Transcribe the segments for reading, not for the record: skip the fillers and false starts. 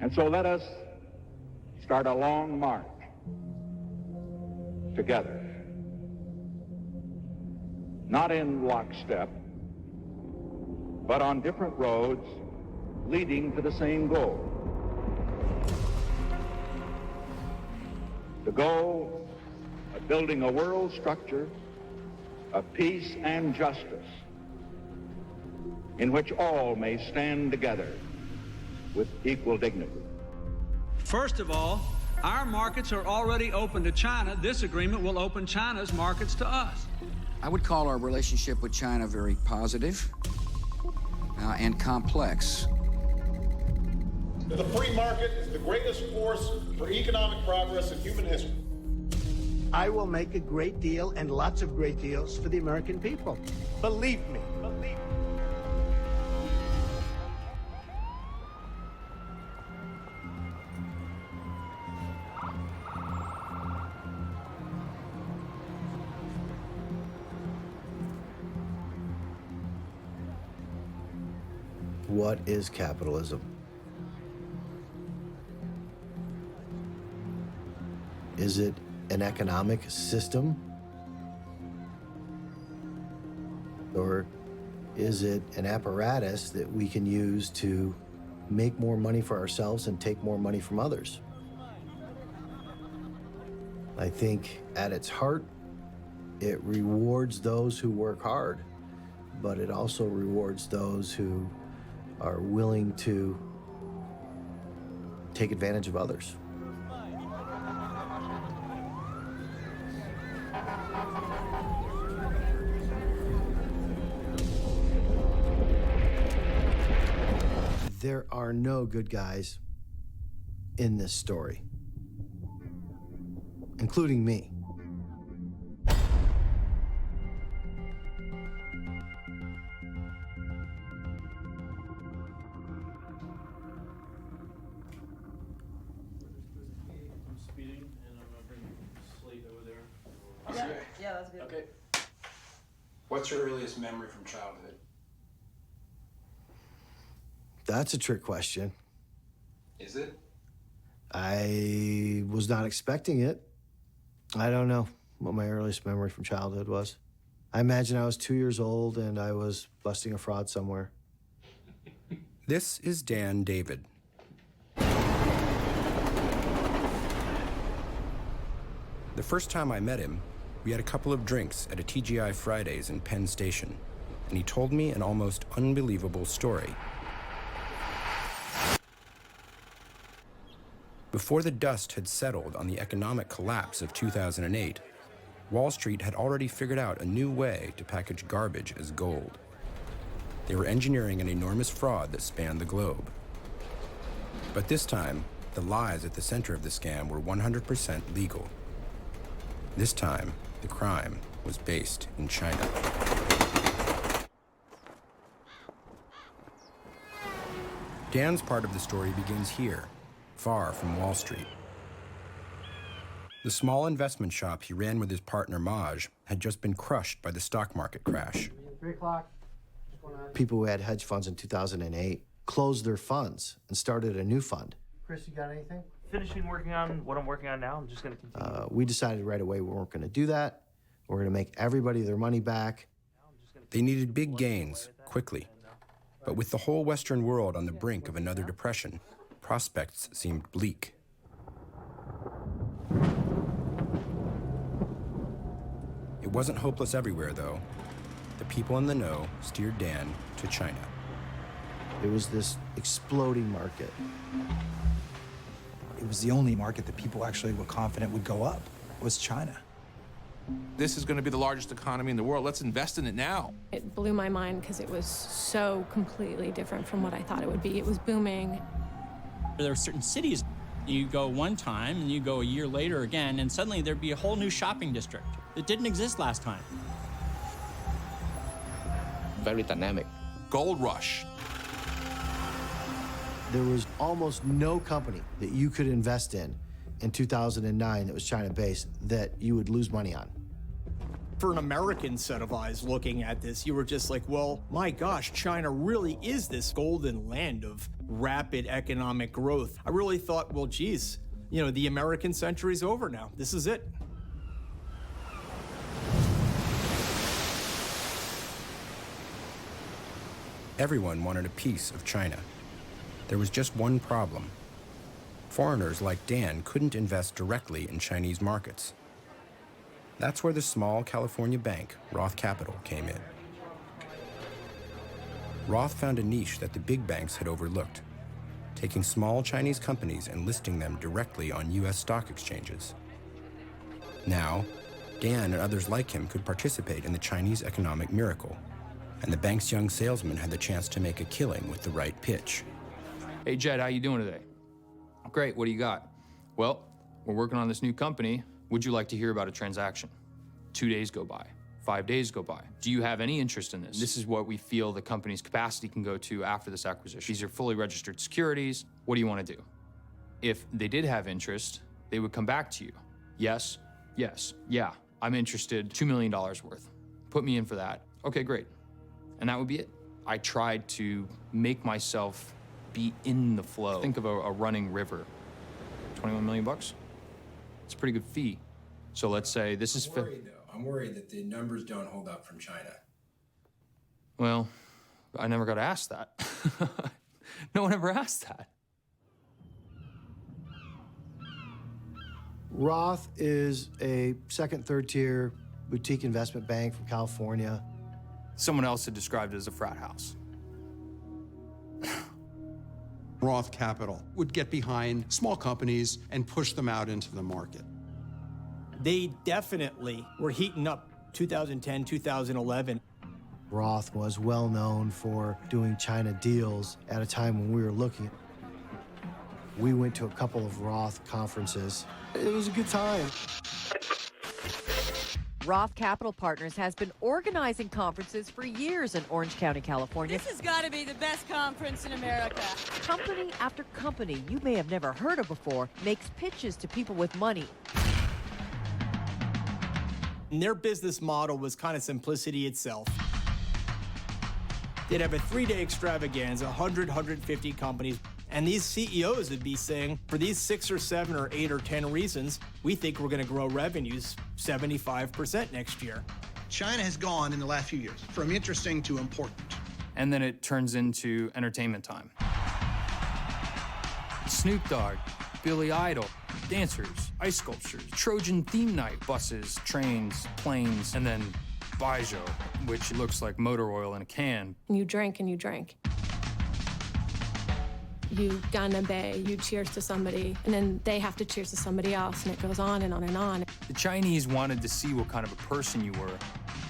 And so let us start a long march together, not in lockstep, but on different roads leading to the same goal. The goal of building a world structure of peace and justice in which all may stand together with equal dignity. First of all, our markets are already open to China. This agreement will open China's markets to us. I would call our relationship with China very positive and complex. The free market is the greatest force for economic progress in human history. I will make a great deal and lots of great deals for the American people. Believe me. Believe me. What is capitalism? Is it an economic system? Or is it an apparatus that we can use to make more money for ourselves and take more money from others? I think at its heart, it rewards those who work hard, but it also rewards those who are willing to take advantage of others. There are no good guys in this story, including me. Yeah, that's good. Okay. What's your earliest memory from childhood? That's a trick question. Is it? I was not expecting it. I don't know what my earliest memory from childhood was. I imagine I was 2 years old and I was busting a fraud somewhere. This is Dan David. The first time I met him, we had a couple of drinks at a TGI Fridays in Penn Station, and he told me an almost unbelievable story. Before the dust had settled on the economic collapse of 2008, Wall Street had already figured out a new way to package garbage as gold. They were engineering an enormous fraud that spanned the globe. But this time, the lies at the center of the scam were 100% legal. This time, the crime was based in China. Dan's part of the story begins here, far from Wall Street. The small investment shop he ran with his partner Maj had just been crushed by the stock market crash. 3 o'clock. People who had hedge funds in 2008 closed their funds and started a new fund. Chris, you got anything? Finishing working on what I'm working on now. I'm just going to continue. We decided right away we weren't going to do that. We're going to make everybody their money back. They needed big gains, quickly. But with the whole Western world on the brink of another depression, prospects seemed bleak. It wasn't hopeless everywhere, though. The people in the know steered Dan to China. It was this exploding market. It was the only market that people actually were confident would go up, was China. This is going to be the largest economy in the world. Let's invest in it now. It blew my mind because it was so completely different from what I thought it would be. It was booming. There are certain cities, you go one time and you go a year later again, and suddenly there'd be a whole new shopping district that didn't exist last time. Very dynamic. Gold rush. There was almost no company that you could invest in 2009 that was China-based that you would lose money on. For an American set of eyes looking at this, you were just like, well, my gosh, China really is this golden land of rapid economic growth. I really thought, well, geez, you know, the American century's over now. This is it. Everyone wanted a piece of China. There was just one problem. Foreigners like Dan couldn't invest directly in Chinese markets. That's where the small California bank, Roth Capital, came in. Roth found a niche that the big banks had overlooked, taking small Chinese companies and listing them directly on US stock exchanges. Now, Dan and others like him could participate in the Chinese economic miracle, and the bank's young salesman had the chance to make a killing with the right pitch. Hey, Jed, how you doing today? Great, what do you got? Well, we're working on this new company. Would you like to hear about a transaction? 2 days go by, 5 days go by. Do you have any interest in this? This is what we feel the company's capacity can go to after this acquisition. These are fully registered securities. What do you want to do? If they did have interest, they would come back to you. Yes, yes, yeah, I'm interested, $2 million worth. Put me in for that. Okay, great. And that would be it. I tried to make myself be in the flow. Think of a running river. 21 million bucks? It's a pretty good fee. So let's say this is... I'm worried that the numbers don't hold up from China. Well, I never got asked that. No one ever asked that. Roth is a second, third tier boutique investment bank from California. Someone else had described it as a frat house. Roth Capital would get behind small companies and push them out into the market. They definitely were heating up 2010, 2011. Roth was well known for doing China deals at a time when we were looking. We went to a couple of Roth conferences. It was a good time. Roth Capital Partners has been organizing conferences for years in Orange County, California. This has got to be the best conference in America. Company after company you may have never heard of before makes pitches to people with money. And their business model was kind of simplicity itself. They'd have a 3-day extravaganza, 100, 150 companies. And these CEOs would be saying, for these 6 or 7 or 8 or 10 reasons, we think we're going to grow revenues 75% next year. China has gone in the last few years from interesting to important. And then it turns into entertainment time. Snoop Dogg, Billy Idol, dancers, ice sculptures, Trojan theme night, buses, trains, planes, and then Baijiu, which looks like motor oil in a can. You drank and you drank. You ganbei, you cheers to somebody, and then they have to cheers to somebody else, and it goes on and on and on. The Chinese wanted to see what kind of a person you were,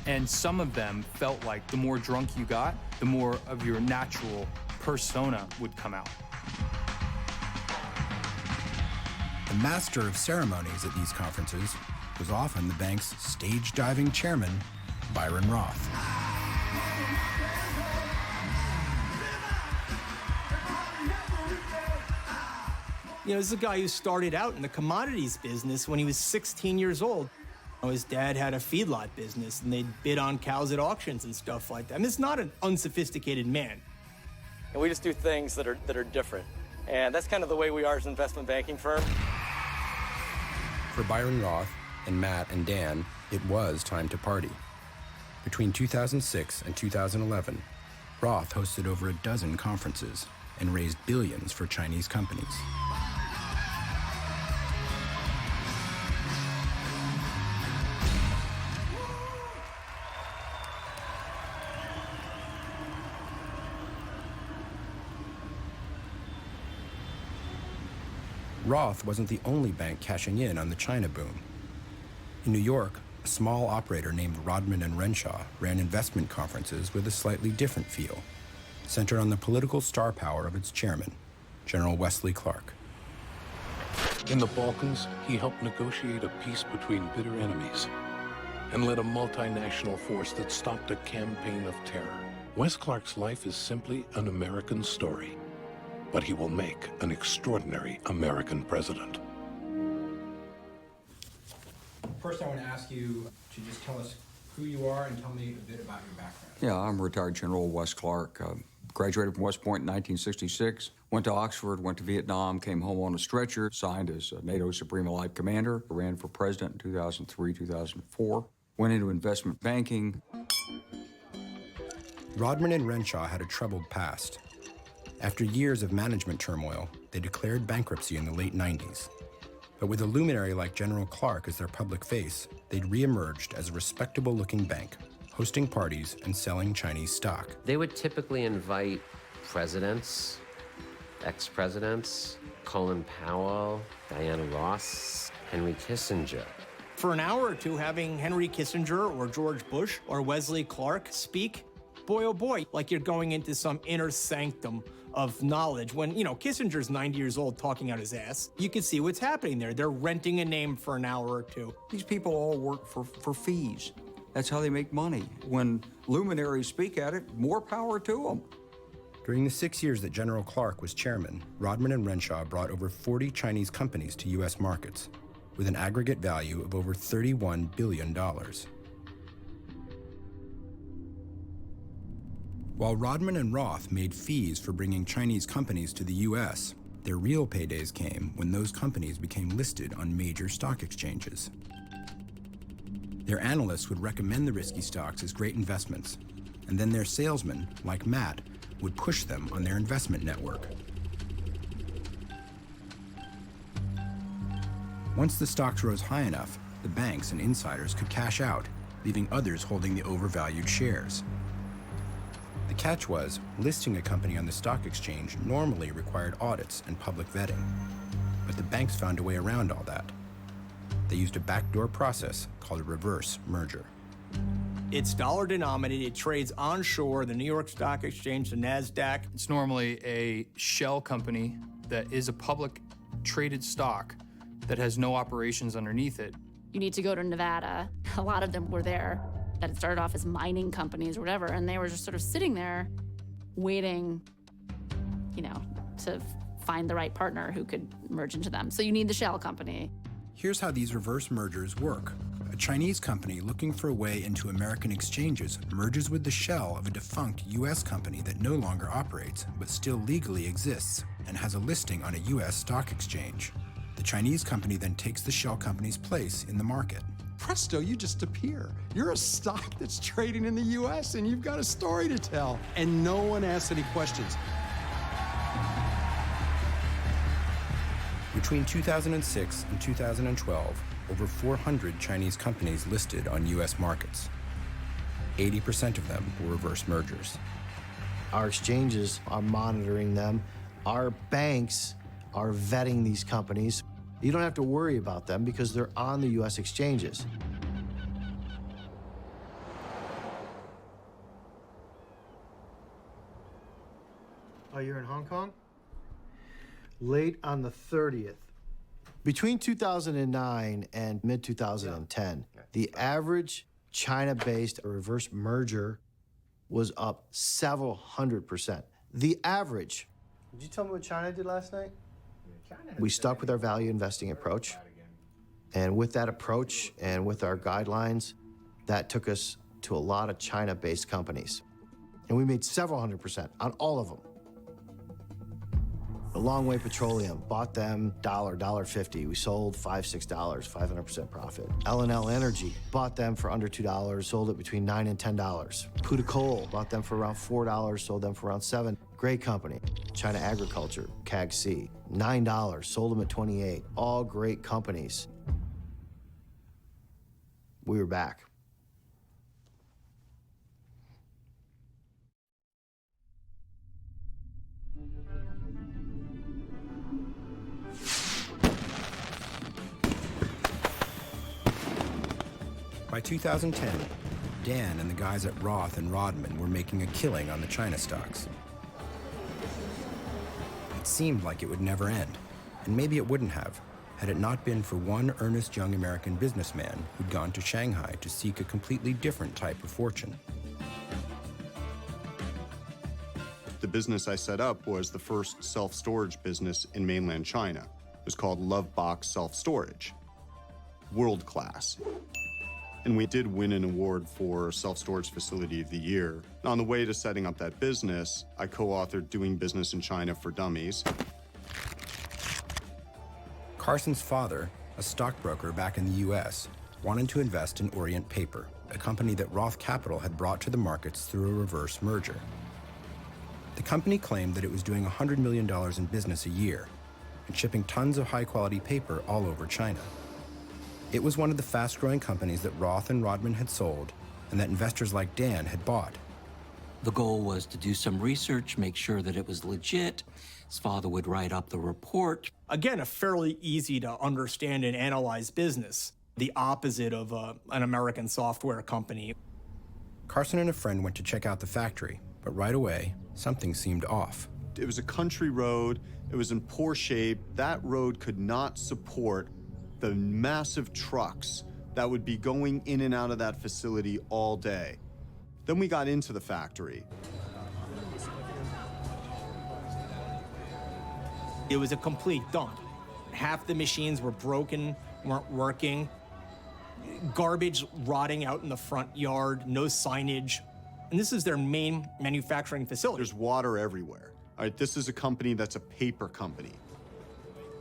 and some of them felt like the more drunk you got, the more of your natural persona would come out. The master of ceremonies at these conferences was often the bank's stage-diving chairman, Byron Roth. You know, this is a guy who started out in the commodities business when he was 16 years old. You know, his dad had a feedlot business, and they'd bid on cows at auctions and stuff like that. I mean, it's not an unsophisticated man. And we just do things that are different. And that's kind of the way we are as an investment banking firm. For Byron Roth and Matt and Dan, it was time to party. Between 2006 and 2011, Roth hosted over a dozen conferences and raised billions for Chinese companies. Roth wasn't the only bank cashing in on the China boom. In New York, a small operator named Rodman and Renshaw ran investment conferences with a slightly different feel, centered on the political star power of its chairman, General Wesley Clark. In the Balkans, he helped negotiate a peace between bitter enemies and led a multinational force that stopped a campaign of terror. Wes Clark's life is simply an American story, but he will make an extraordinary American president. First, I want to ask you to just tell us who you are and tell me a bit about your background. Yeah, I'm retired General Wes Clark. Graduated from West Point in 1966. Went to Oxford, went to Vietnam, came home on a stretcher, signed as NATO Supreme Allied Commander, ran for president in 2003, 2004. Went into investment banking. Rodman and Renshaw had a troubled past. After years of management turmoil, they declared bankruptcy in the late 90s. But with a luminary like General Clark as their public face, they'd reemerged as a respectable-looking bank, hosting parties and selling Chinese stock. They would typically invite presidents, ex-presidents, Colin Powell, Diana Ross, Henry Kissinger. For an hour or two, having Henry Kissinger or George Bush or Wesley Clark speak, boy, oh boy, like you're going into some inner sanctum of knowledge. When, you know, Kissinger's 90 years old talking out his ass, you can see what's happening there. They're renting a name for an hour or two. These people all work for fees. That's how they make money. When luminaries speak at it, more power to them. During the 6 years that General Clark was chairman, Rodman and Renshaw brought over 40 Chinese companies to U.S. markets, with an aggregate value of over $31 billion. While Rodman and Roth made fees for bringing Chinese companies to the U.S., their real paydays came when those companies became listed on major stock exchanges. Their analysts would recommend the risky stocks as great investments, and then their salesmen, like Matt, would push them on their investment network. Once the stocks rose high enough, the banks and insiders could cash out, leaving others holding the overvalued shares. The catch was, listing a company on the stock exchange normally required audits and public vetting. But the banks found a way around all that. They used a backdoor process called a reverse merger. It's dollar denominated, it trades onshore, the New York Stock Exchange, the NASDAQ. It's normally a shell company that is a public traded stock that has no operations underneath it. You need to go to Nevada. A lot of them were there that had started off as mining companies or whatever, and they were just sort of sitting there waiting, you know, to find the right partner who could merge into them. So you need the shell company. Here's how these reverse mergers work. A Chinese company looking for a way into American exchanges merges with the shell of a defunct U.S. company that no longer operates, but still legally exists, and has a listing on a U.S. stock exchange. The Chinese company then takes the shell company's place in the market. Presto, you just appear. You're a stock that's trading in the U.S. and you've got a story to tell. And no one asks any questions. Between 2006 and 2012, over 400 Chinese companies listed on U.S. markets. 80% of them were reverse mergers. Our exchanges are monitoring them. Our banks are vetting these companies. You don't have to worry about them because they're on the U.S. exchanges. Oh, you're in Hong Kong? Late on the 30th. Between 2009 and mid-2010, the average China-based reverse merger was up several 100%. The average. Did you tell me what China did last night? We stuck with our value investing approach. And with that approach and with our guidelines, that took us to a lot of China-based companies. And we made several 100% on all of them. The Long Way Petroleum, bought them $1.50. We sold $5, $6, 500% profit. L&L Energy, bought them for under $2, sold it between $9 and $10. Puda Coal, bought them for around $4, sold them for around $7. Great company. China Agriculture, CAG-C, $9, sold them at $28. All great companies. We were back. By 2010, Dan and the guys at Roth and Rodman were making a killing on the China stocks. It seemed like it would never end, and maybe it wouldn't have, had it not been for one earnest young American businessman who'd gone to Shanghai to seek a completely different type of fortune. The business I set up was the first self-storage business in mainland China. It was called Love Box Self-Storage. World class. And we did win an award for Self-Storage Facility of the Year. On the way to setting up that business, I co-authored Doing Business in China for Dummies. Carson's father, a stockbroker back in the US, wanted to invest in Orient Paper, a company that Roth Capital had brought to the markets through a reverse merger. The company claimed that it was doing $100 million in business a year and shipping tons of high-quality paper all over China. It was one of the fast-growing companies that Roth and Rodman had sold and that investors like Dan had bought. The goal was to do some research, make sure that it was legit. His father would write up the report. Again, a fairly easy to understand and analyze business, the opposite of an American software company. Carson and a friend went to check out the factory, but right away, something seemed off. It was a country road. It was in poor shape. That road could not support the massive trucks that would be going in and out of that facility all day. Then we got into the factory. It was a complete dump. Half the machines were broken, weren't working. Garbage rotting out in the front yard, no signage. And this is their main manufacturing facility. There's water everywhere. All right, this is a company that's a paper company.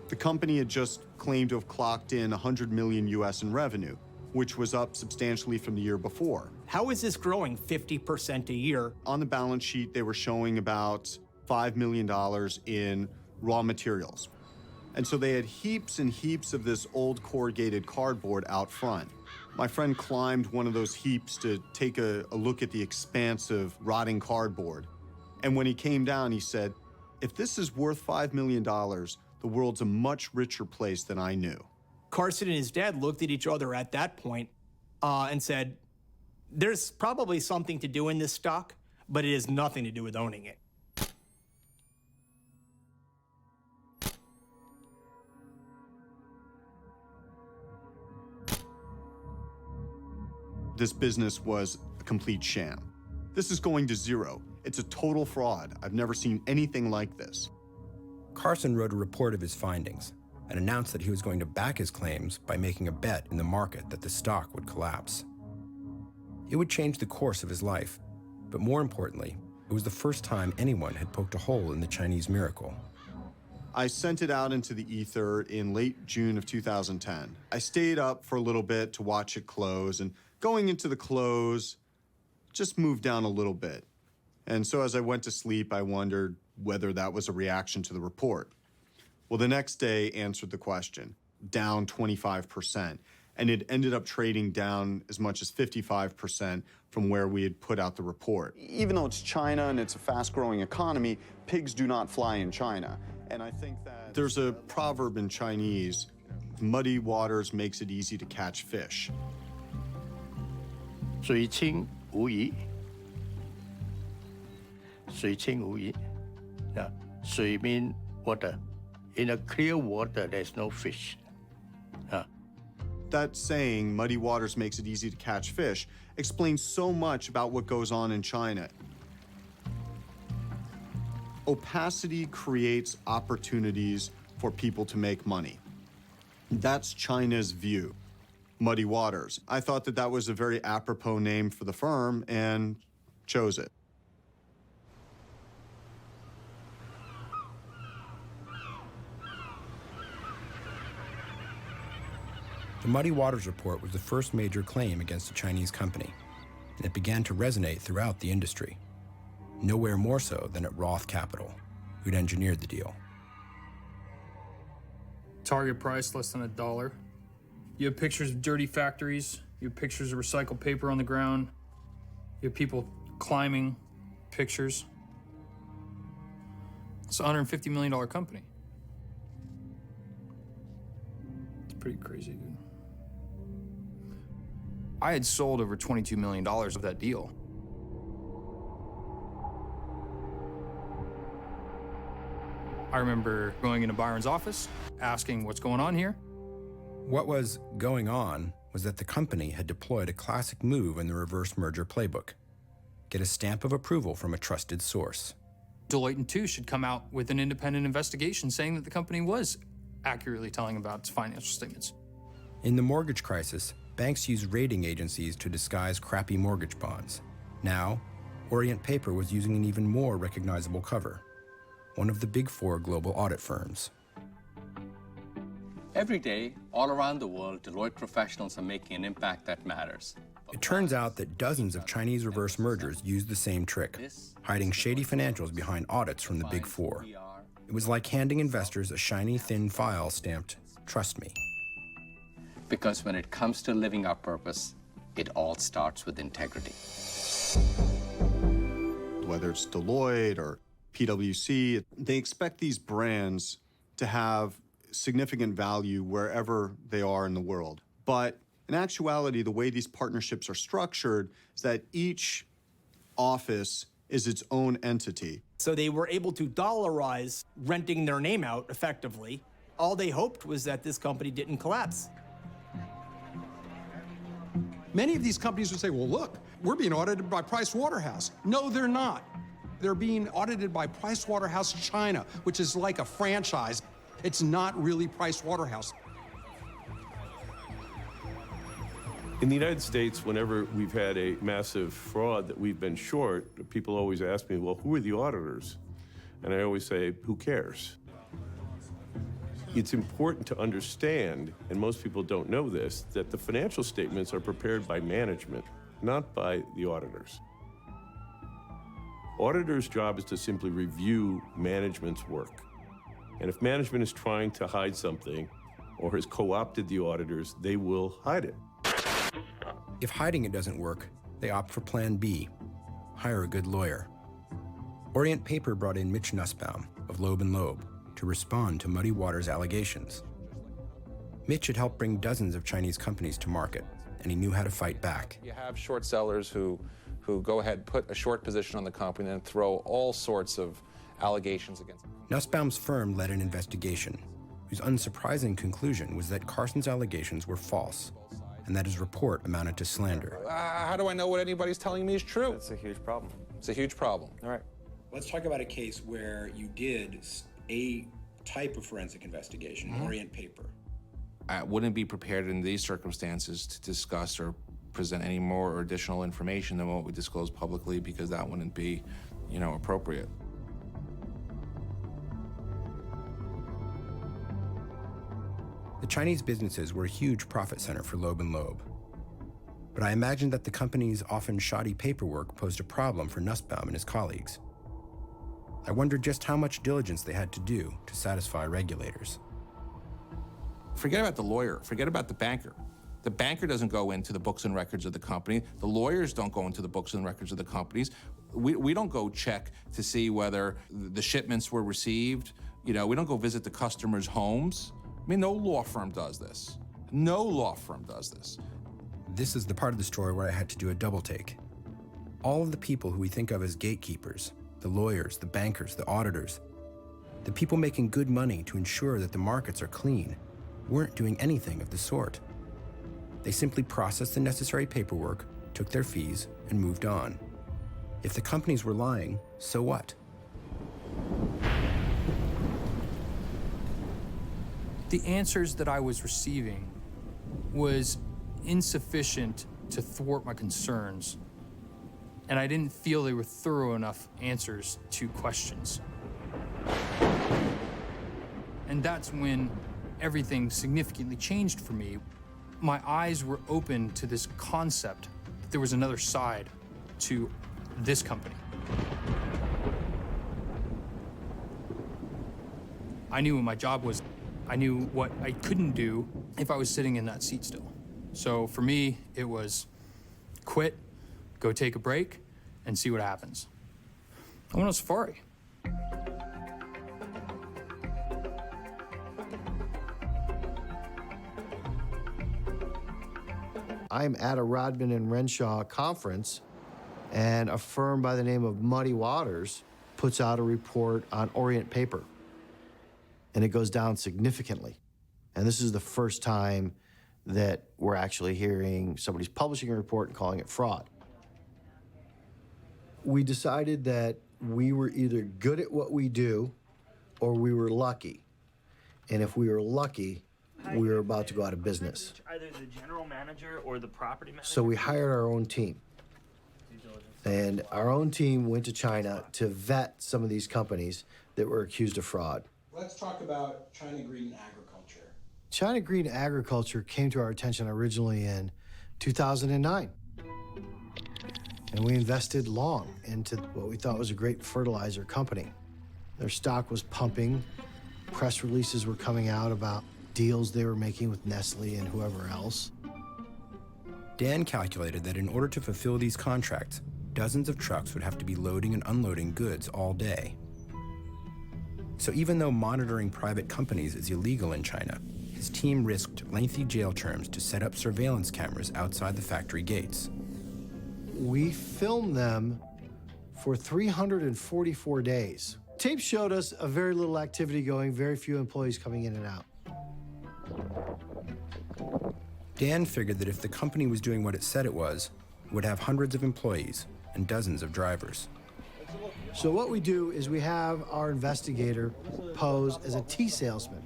The company had just claimed to have clocked in 100 million US in revenue, which was up substantially from the year before. How is this growing 50% a year? On the balance sheet, they were showing about $5 million in raw materials. And so they had heaps and heaps of this old corrugated cardboard out front. My friend climbed one of those heaps to take a look at the expanse of rotting cardboard. And when he came down, he said, if this is worth $5 million, the world's a much richer place than I knew. Carson and his dad looked at each other at that point and said, there's probably something to do in this stock, but it has nothing to do with owning it. This business was a complete sham. This is going to zero. It's a total fraud. I've never seen anything like this. Carson wrote a report of his findings and announced that he was going to back his claims by making a bet in the market that the stock would collapse. It would change the course of his life, but more importantly, it was the first time anyone had poked a hole in the Chinese miracle. I sent it out into the ether in late June of 2010. I stayed up for a little bit to watch it close, and going into the close, just moved down a little bit. And so as I went to sleep, I wondered whether that was a reaction to the report. Well, the next day answered the question, down 25%. And it ended up trading down as much as 55% from where we had put out the report. Even though it's China and it's a fast-growing economy, pigs do not fly in China. And I think that there's a proverb in Chinese, muddy waters makes it easy to catch fish. 水清无鱼，水清无鱼。水 mean water. In a clear water, there's no fish. That saying, muddy waters makes it easy to catch fish, explains so much about what goes on in China. Opacity creates opportunities for people to make money. That's China's view. Muddy Waters. I thought that that was a very apropos name for the firm and chose it. The Muddy Waters report was the first major claim against a Chinese company, and it began to resonate throughout the industry. Nowhere more so than at Roth Capital, who'd engineered the deal. Target price less than $1. You have pictures of dirty factories. You have pictures of recycled paper on the ground. You have people climbing pictures. It's a $150 million company. It's pretty crazy, dude. I had sold over $22 million of that deal. I remember going into Byron's office, asking what's going on here. What was going on was that the company had deployed a classic move in the reverse merger playbook. Get a stamp of approval from a trusted source. Deloitte & Touche should come out with an independent investigation saying that the company was accurately telling about its financial statements. In the mortgage crisis, banks used rating agencies to disguise crappy mortgage bonds. Now, Orient Paper was using an even more recognizable cover, one of the big four global audit firms. Every day, all around the world, Deloitte professionals are making an impact that matters. It turns out that dozens of Chinese reverse mergers used the same trick, hiding shady financials behind audits from the big four. It was like handing investors a shiny, thin file stamped, "Trust me." Because when it comes to living our purpose, it all starts with integrity. Whether it's Deloitte or PwC, they expect these brands to have significant value wherever they are in the world. But in actuality, the way these partnerships are structured is that each office is its own entity. So they were able to dollarize renting their name out effectively. All they hoped was that this company didn't collapse. Many of these companies would say, well, look, we're being audited by Price Waterhouse. No, they're not. They're being audited by Price Waterhouse China, which is like a franchise. It's not really Price Waterhouse. In the United States, whenever we've had a massive fraud that we've been short, people always ask me, well, who are the auditors? And I always say, who cares? It's important to understand, and most people don't know this, that the financial statements are prepared by management, not by the auditors. Auditors' job is to simply review management's work. And if management is trying to hide something or has co-opted the auditors, they will hide it. If hiding it doesn't work, they opt for Plan B, hire a good lawyer. Orient Paper brought in Mitch Nussbaum of Loeb & Loeb to respond to Muddy Waters' allegations. Mitch had helped bring dozens of Chinese companies to market, and he knew how to fight back. You have short sellers who go ahead, put a short position on the company, and throw all sorts of allegations against it. Nussbaum's firm led an investigation, whose unsurprising conclusion was that Carson's allegations were false, and that his report amounted to slander. How do I know what anybody's telling me is true? That's a huge problem. It's a huge problem. All right. Let's talk about a case where you did a type of forensic investigation, Orient Paper. I wouldn't be prepared in these circumstances to discuss or present any more or additional information than what we disclose publicly, because that wouldn't be, appropriate. The Chinese businesses were a huge profit center for Loeb & Loeb. But I imagined that the company's often shoddy paperwork posed a problem for Nussbaum and his colleagues. I wondered just how much diligence they had to do to satisfy regulators. Forget about the lawyer. Forget about the banker. The banker doesn't go into the books and records of the company. The lawyers don't go into the books and records of the companies. We don't go check to see whether the shipments were received. We don't go visit the customers' homes. No law firm does this. No law firm does this. This is the part of the story where I had to do a double take. All of the people who we think of as gatekeepers, the lawyers, the bankers, the auditors, the people making good money to ensure that the markets are clean, weren't doing anything of the sort. They simply processed the necessary paperwork, took their fees, and moved on. If the companies were lying, so what? The answers that I was receiving was insufficient to thwart my concerns, and I didn't feel they were thorough enough answers to questions. And that's when everything significantly changed for me. My eyes were open to this concept that there was another side to this company. I knew what my job was. I knew what I couldn't do if I was sitting in that seat still. So for me, it was quit, go take a break, and see what happens. I went on safari. I'm at a Rodman and Renshaw conference, and a firm by the name of Muddy Waters puts out a report on Orient Paper. And it goes down significantly. And this is the first time that we're actually hearing somebody's publishing a report and calling it fraud. We decided that we were either good at what we do or we were lucky. And if we were lucky, we were about to go out of business. Either the general manager or the property manager. So we hired our own team. And our own team went to China to vet some of these companies that were accused of fraud. Let's talk about China Green Agriculture. China Green Agriculture came to our attention originally in 2009. And we invested long into what we thought was a great fertilizer company. Their stock was pumping. Press releases were coming out about deals they were making with Nestle and whoever else. Dan calculated that in order to fulfill these contracts, dozens of trucks would have to be loading and unloading goods all day. So even though monitoring private companies is illegal in China, his team risked lengthy jail terms to set up surveillance cameras outside the factory gates. We filmed them for 344 days. Tape showed us a very little activity going, very few employees coming in and out. Dan figured that if the company was doing what it said it was, it would have hundreds of employees and dozens of drivers. So what we do is we have our investigator pose as a tea salesman.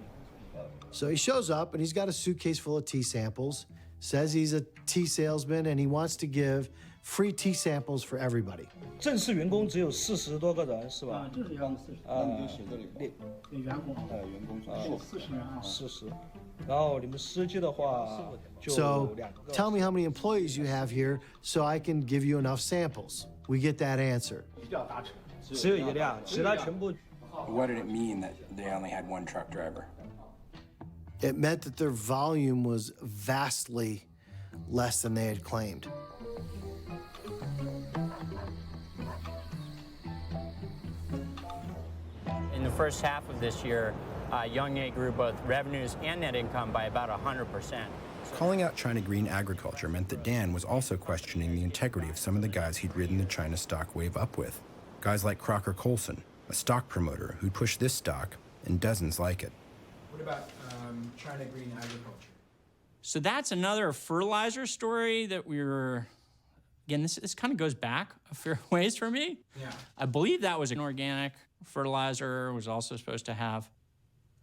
So he shows up and he's got a suitcase full of tea samples, says he's a tea salesman and he wants to give free tea samples for everybody. 正式员工只有40多个人是吧？这是要40。那你就写这里。员工40人啊。40。然后你们司机的话就 So 2个。 tell me how many employees you have here so I can give you enough samples. We get that answer. 只有一辆，其他全部。 What did it mean that they only had one truck driver? It meant that their volume was vastly less than they had claimed. In the first half of this year, Yongye grew both revenues and net income by about 100%. Calling out China Green Agriculture meant that Dan was also questioning the integrity of some of the guys he'd ridden the China stock wave up with. Guys like Crocker Colson, a stock promoter who'd pushed this stock and dozens like it. What about China Green Agriculture? So that's another fertilizer story that we were, again, this kind of goes back a fair ways for me. Yeah. I believe that was an organic fertilizer, was also supposed to have,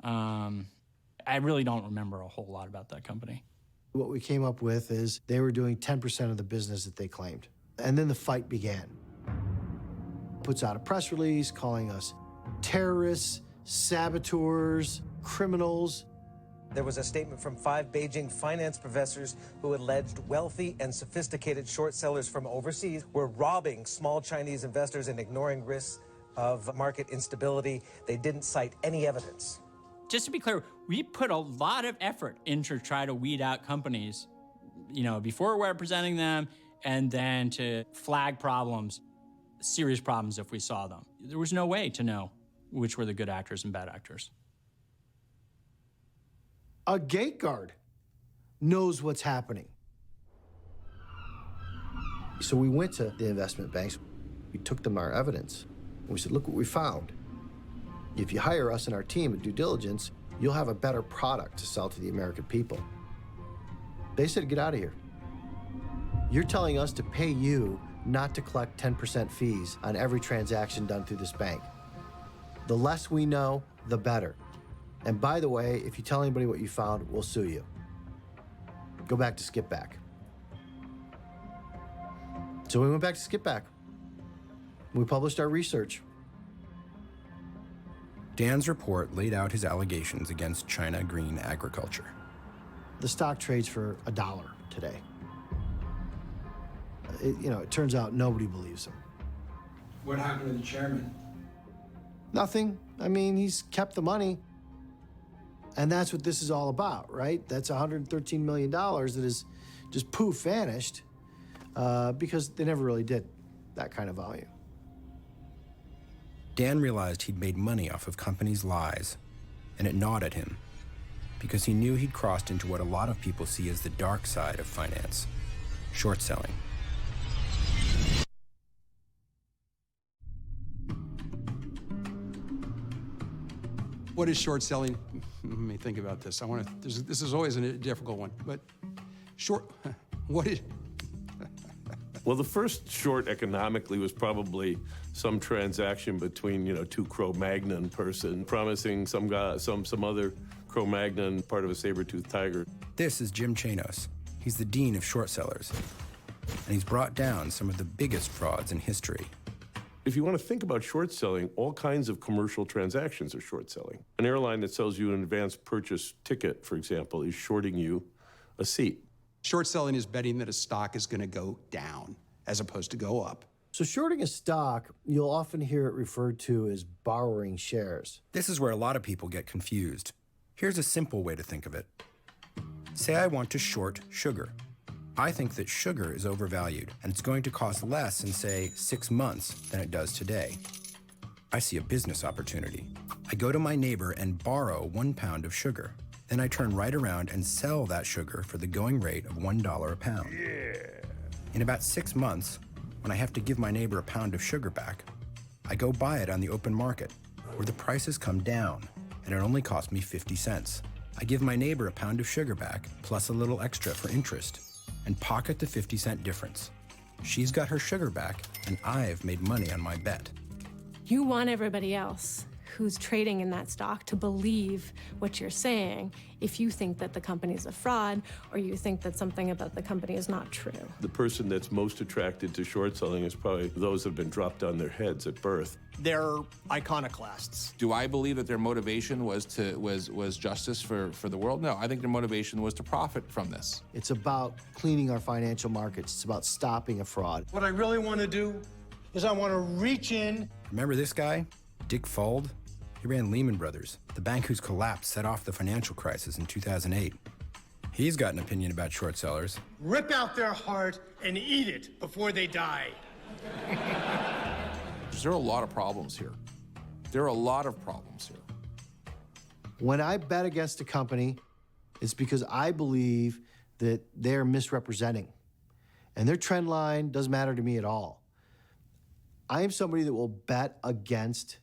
I really don't remember a whole lot about that company. What we came up with is they were doing 10% of the business that they claimed. And then the fight began. Puts out a press release calling us terrorists, saboteurs, criminals. There was a statement from 5 Beijing finance professors who alleged wealthy and sophisticated short sellers from overseas were robbing small Chinese investors and ignoring risks of market instability. They didn't cite any evidence. Just to be clear, we put a lot of effort into try to weed out companies, before representing them, and then to flag problems, serious problems if we saw them. There was no way to know which were the good actors and bad actors. A gate guard knows what's happening. So we went to the investment banks. We took them our evidence. And we said, look what we found. If you hire us and our team at due diligence, you'll have a better product to sell to the American people. They said, get out of here. You're telling us to pay you not to collect 10% fees on every transaction done through this bank. The less we know, the better. And by the way, if you tell anybody what you found, we'll sue you. Go back to Skipback. So we went back to Skipback. We published our research. Dan's report laid out his allegations against China Green Agriculture. The stock trades for $1 today. It turns out nobody believes him. What happened to the chairman? Nothing. I mean, he's kept the money. And that's what this is all about, right? That's $113 million that is just poof vanished because they never really did that kind of volume. Dan realized he'd made money off of companies' lies, and it gnawed at him because he knew he'd crossed into what a lot of people see as the dark side of finance, short selling. What is short selling? Let me think about this. This is always a difficult one, but what is? Well, the first short economically was probably some transaction between, two Cro-Magnon person promising some guy, some other Cro-Magnon, part of a saber-toothed tiger. This is Jim Chanos. He's the dean of short sellers. And he's brought down some of the biggest frauds in history. If you want to think about short selling, all kinds of commercial transactions are short selling. An airline that sells you an advance purchase ticket, for example, is shorting you a seat. Short selling is betting that a stock is going to go down as opposed to go up. So shorting a stock, you'll often hear it referred to as borrowing shares. This is where a lot of people get confused. Here's a simple way to think of it. Say I want to short sugar. I think that sugar is overvalued, and it's going to cost less in, say, 6 months than it does today. I see a business opportunity. I go to my neighbor and borrow 1 pound of sugar. Then I turn right around and sell that sugar for the going rate of $1 a pound. Yeah. In about 6 months, when I have to give my neighbor a pound of sugar back, I go buy it on the open market, where the prices come down, and it only costs me 50 cents. I give my neighbor a pound of sugar back, plus a little extra for interest, and pocket the 50-cent difference. She's got her sugar back, and I've made money on my bet. You want everybody else who's trading in that stock to believe what you're saying if you think that the company's a fraud or you think that something about the company is not true. The person that's most attracted to short selling is probably those that have been dropped on their heads at birth. They're iconoclasts. Do I believe that their motivation was justice for the world? No, I think their motivation was to profit from this. It's about cleaning our financial markets. It's about stopping a fraud. What I really want to do is I want to reach in. Remember this guy, Dick Fuld? He ran Lehman Brothers, the bank whose collapse set off the financial crisis in 2008. He's got an opinion about short sellers. Rip out their heart and eat it before they die. There are a lot of problems here. There are a lot of problems here. When I bet against a company, it's because I believe that they're misrepresenting. And their trend line doesn't matter to me at all. I am somebody that will bet against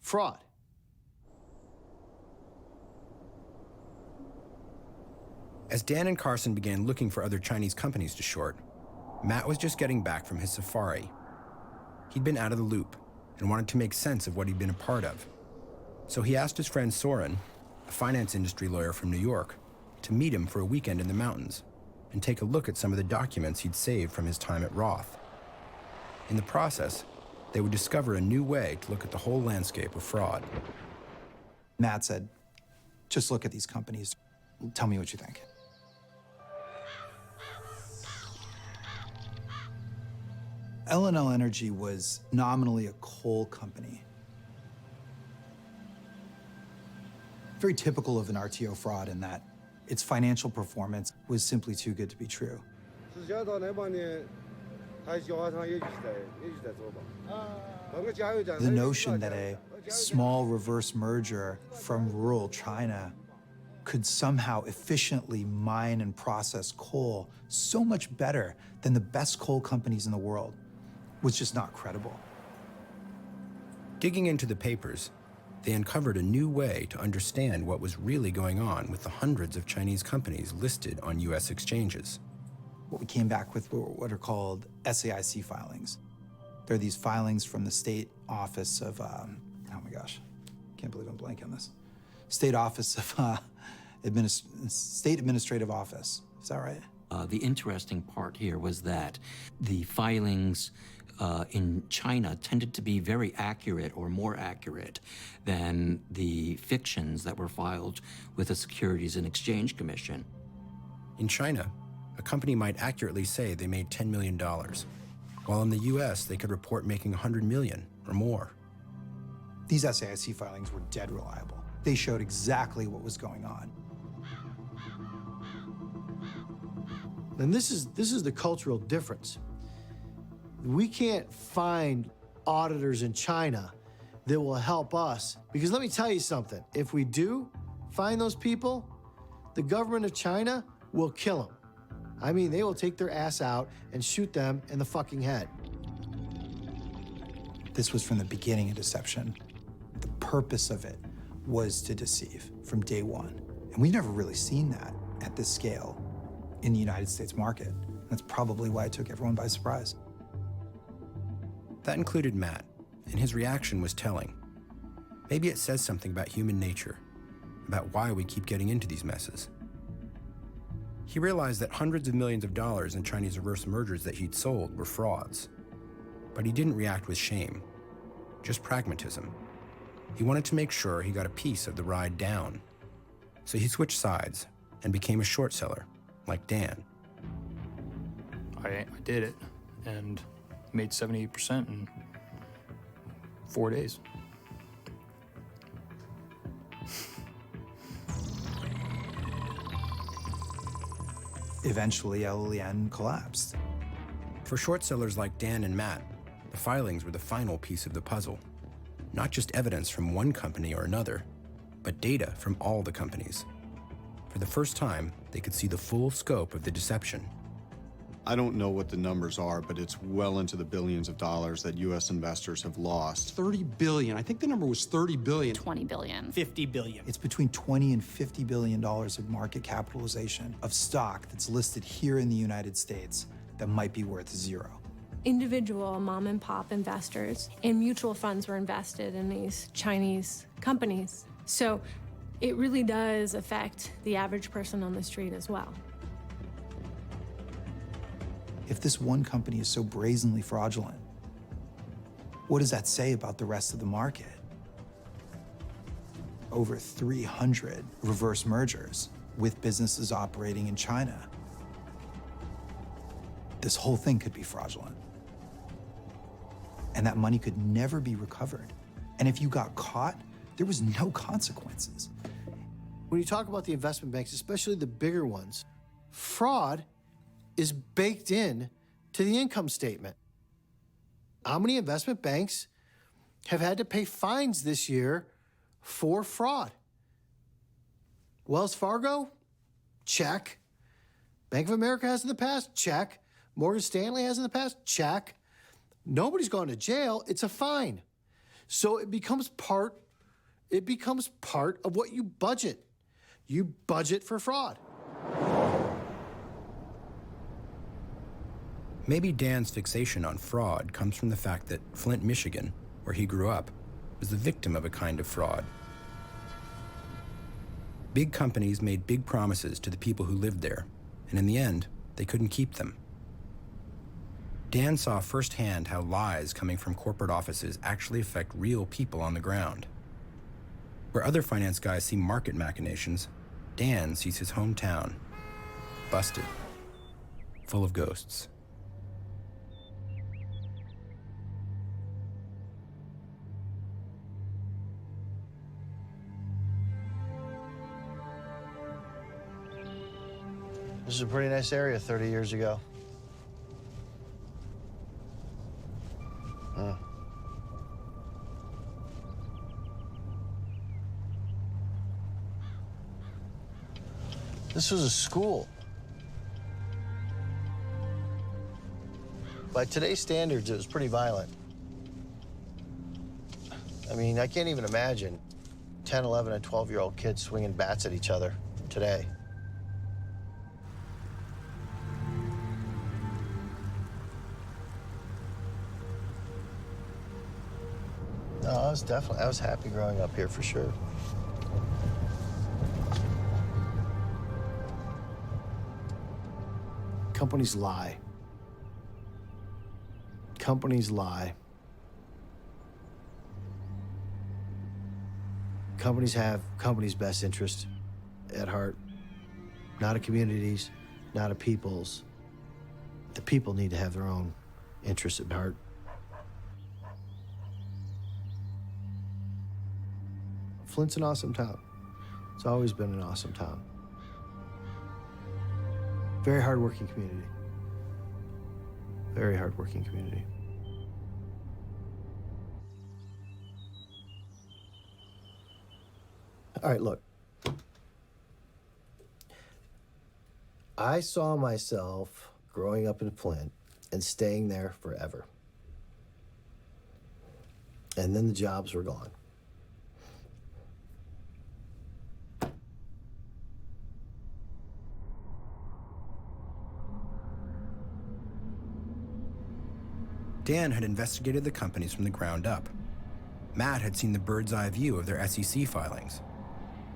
fraud. As Dan and Carson began looking for other Chinese companies to short, Matt was just getting back from his safari. He'd been out of the loop and wanted to make sense of what he'd been a part of. So he asked his friend Soren, a finance industry lawyer from New York, to meet him for a weekend in the mountains and take a look at some of the documents he'd saved from his time at Roth. In the process, they would discover a new way to look at the whole landscape of fraud. Matt said, just look at these companies. Tell me what you think. L&L Energy was nominally a coal company. Very typical of an RTO fraud in that its financial performance was simply too good to be true. The notion that a small reverse merger from rural China could somehow efficiently mine and process coal so much better than the best coal companies in the world was just not credible. Digging into the papers, they uncovered a new way to understand what was really going on with the hundreds of Chinese companies listed on U.S. exchanges. What we came back with were what are called SAIC filings. They're these filings from the state office of, oh my gosh, can't believe I'm blanking on this. State office of, State Administrative Office, is that right? The interesting part here was that the filings in China tended to be very accurate or more accurate than the fictions that were filed with the Securities and Exchange Commission. In China, a company might accurately say they made $10 million, while in the US, they could report making $100 million or more. These SAIC filings were dead reliable. They showed exactly what was going on. And this is the cultural difference. We can't find auditors in China that will help us, because let me tell you something. If we do find those people, the government of China will kill them. I mean, they will take their ass out and shoot them in the fucking head. This was from the beginning a deception. The purpose of it was to deceive from day one. And we've never really seen that at this scale in the United States market. That's probably why it took everyone by surprise. That included Matt, and his reaction was telling. Maybe it says something about human nature. about why we keep getting into these messes. He realized that hundreds of millions of dollars in Chinese reverse mergers that he'd sold were frauds. But he didn't react with shame, just pragmatism. He wanted to make sure he got a piece of the ride down. So he switched sides and became a short seller, like Dan. I did it and made 78% in 4 days. Eventually, LLN collapsed. For short sellers like Dan and Matt, the filings were the final piece of the puzzle. Not just evidence from one company or another, but data from all the companies. For the first time, they could see the full scope of the deception. I don't know what the numbers are, but it's well into the billions of dollars that U.S. investors have lost. 30 billion. I think the number was 30 billion. 20 billion. 50 billion. It's between 20 and 50 billion dollars of market capitalization of stock that's listed here in the United States that might be worth zero. Individual mom and pop investors and mutual funds were invested in these Chinese companies. So it really does affect the average person on the street as well. If this one company is so brazenly fraudulent, what does that say about the rest of the market? Over 300 reverse mergers with businesses operating in China. This whole thing could be fraudulent. And that money could never be recovered. And if you got caught, there was no consequences. When you talk about the investment banks, especially the bigger ones, fraud is baked in to the income statement. How many investment banks have had to pay fines this year for fraud? Wells Fargo? Check. Bank of America has in the past? Check. Morgan Stanley has in the past? Check. Nobody's gone to jail. It's a fine. So it becomes part of what you budget. You budget for fraud. Maybe Dan's fixation on fraud comes from the fact that Flint, Michigan, where he grew up, was the victim of a kind of fraud. Big companies made big promises to the people who lived there, and in the end, they couldn't keep them. Dan saw firsthand how lies coming from corporate offices actually affect real people on the ground. Where other finance guys see market machinations, Dan sees his hometown busted, full of ghosts. This is a pretty nice area 30 years ago. Huh. This was a school. By today's standards, it was pretty violent. I mean, I can't even imagine 10, 11, and 12-year-old kids swinging bats at each other today. No, I was happy growing up here for sure. Companies lie. Companies lie. Companies have companies' best interest at heart, not a community's, not a people's. The people need to have their own interests at heart. Flint's an awesome town. It's always been an awesome town. Very hardworking community. Very hardworking community. All right, look. I saw myself growing up in Flint and staying there forever. And then the jobs were gone. Dan had investigated the companies from the ground up. Matt had seen the bird's eye view of their SEC filings.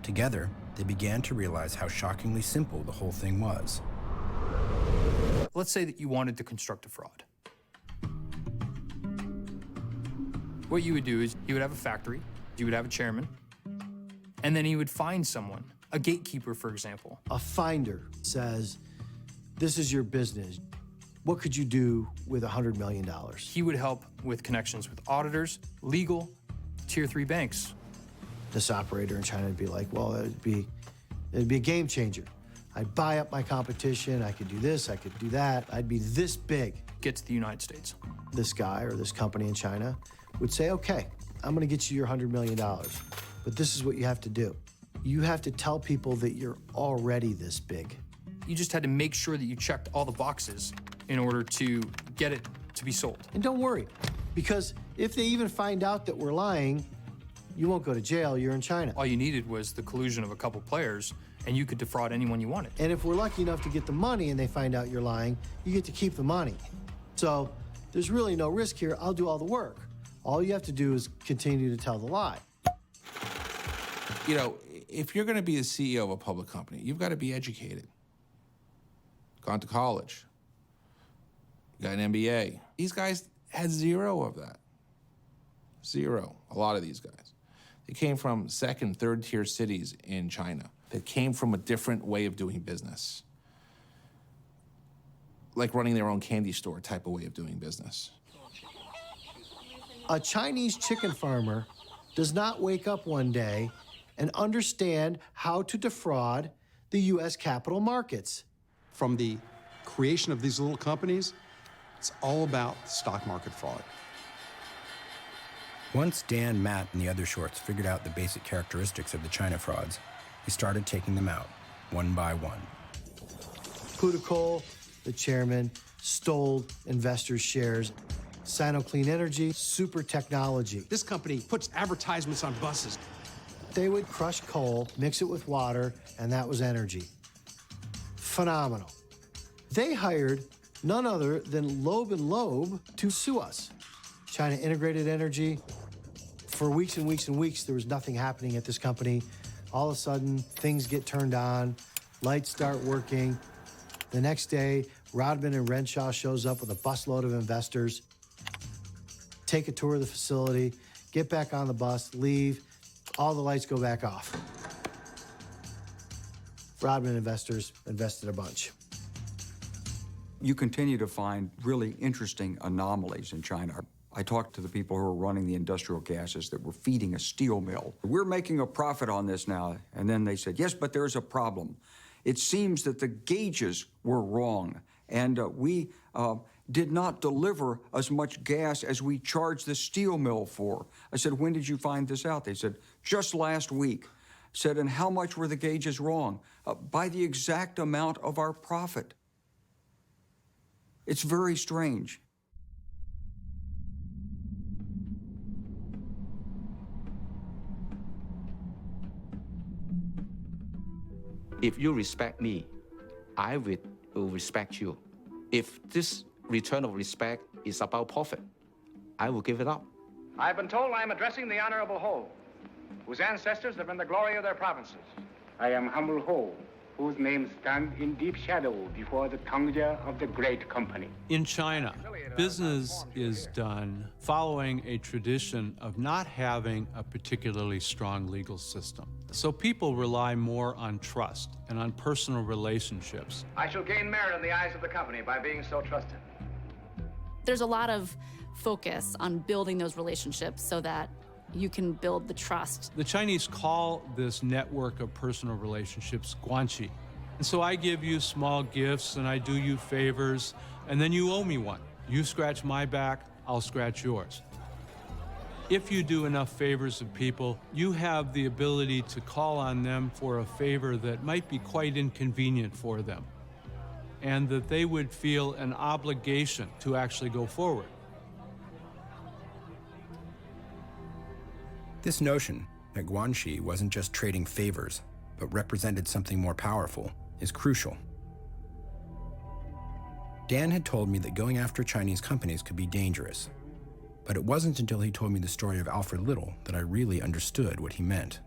Together, they began to realize how shockingly simple the whole thing was. Let's say that you wanted to construct a fraud. What you would do is you would have a factory, you would have a chairman, and then you would find someone, a gatekeeper, for example. A finder says, this is your business. What could you do with $100 million? He would help with connections with auditors, legal, tier 3 banks. This operator in China would be like, well, it'd be a game changer. I'd buy up my competition, I could do this, I could do that, I'd be this big. Get to the United States. This guy or this company in China would say, okay, I'm gonna get you your $100 million, but this is what you have to do. You have to tell people that you're already this big. You just had to make sure that you checked all the boxes in order to get it to be sold. And don't worry, because if they even find out that we're lying, you won't go to jail, you're in China. All you needed was the collusion of a couple players, and you could defraud anyone you wanted. And if we're lucky enough to get the money and they find out you're lying, you get to keep the money. So there's really no risk here. I'll do all the work. All you have to do is continue to tell the lie. You know, if you're going to be the CEO of a public company, you've got to be educated. Gone to college. Got an MBA. These guys had zero of that. Zero. A lot of these guys. They came from second, third tier cities in China. They came from a different way of doing business. Like running their own candy store type of way of doing business. A Chinese chicken farmer does not wake up one day and understand how to defraud the U.S. capital markets. From the creation of these little companies, it's all about stock market fraud. Once Dan, Matt, and the other shorts figured out the basic characteristics of the China frauds, they started taking them out, one by one. Cole, the chairman, stole investors' shares. Sino Clean Energy, Super Technology. This company puts advertisements on buses. They would crush coal, mix it with water, and that was energy. Phenomenal. They hired none other than Loeb & Loeb to sue us. China Integrated Energy. For weeks and weeks and weeks, there was nothing happening at this company. All of a sudden, things get turned on, lights start working. The next day, Rodman and Renshaw shows up with a busload of investors, take a tour of the facility, get back on the bus, leave, all the lights go back off. Rodman investors invested a bunch. You continue to find really interesting anomalies in China. I talked to the people who were running the industrial gases that were feeding a steel mill. We're making a profit on this now. And then they said, yes, but there's a problem. It seems that the gauges were wrong, and we did not deliver as much gas as we charged the steel mill for. I said, when did you find this out? They said, just last week. I said, and how much were the gauges wrong? By the exact amount of our profit. It's very strange. If you respect me, I will respect you. If this return of respect is about profit, I will give it up. I've been told I am addressing the Honorable Ho, whose ancestors have been the glory of their provinces. I am humble Ho, whose name stands in deep shadow before the Tongjia of the great company. In China, business is done following a tradition of not having a particularly strong legal system. So people rely more on trust and on personal relationships. I shall gain merit in the eyes of the company by being so trusted. There's a lot of focus on building those relationships so that you can build the trust. The Chinese call this network of personal relationships guanxi. And so I give you small gifts and I do you favors, and then you owe me one. You scratch my back, I'll scratch yours. If you do enough favors of people, you have the ability to call on them for a favor that might be quite inconvenient for them, and that they would feel an obligation to actually go forward. This notion that guanxi wasn't just trading favors, but represented something more powerful, is crucial. Dan had told me that going after Chinese companies could be dangerous, but it wasn't until he told me the story of Alfred Little that I really understood what he meant.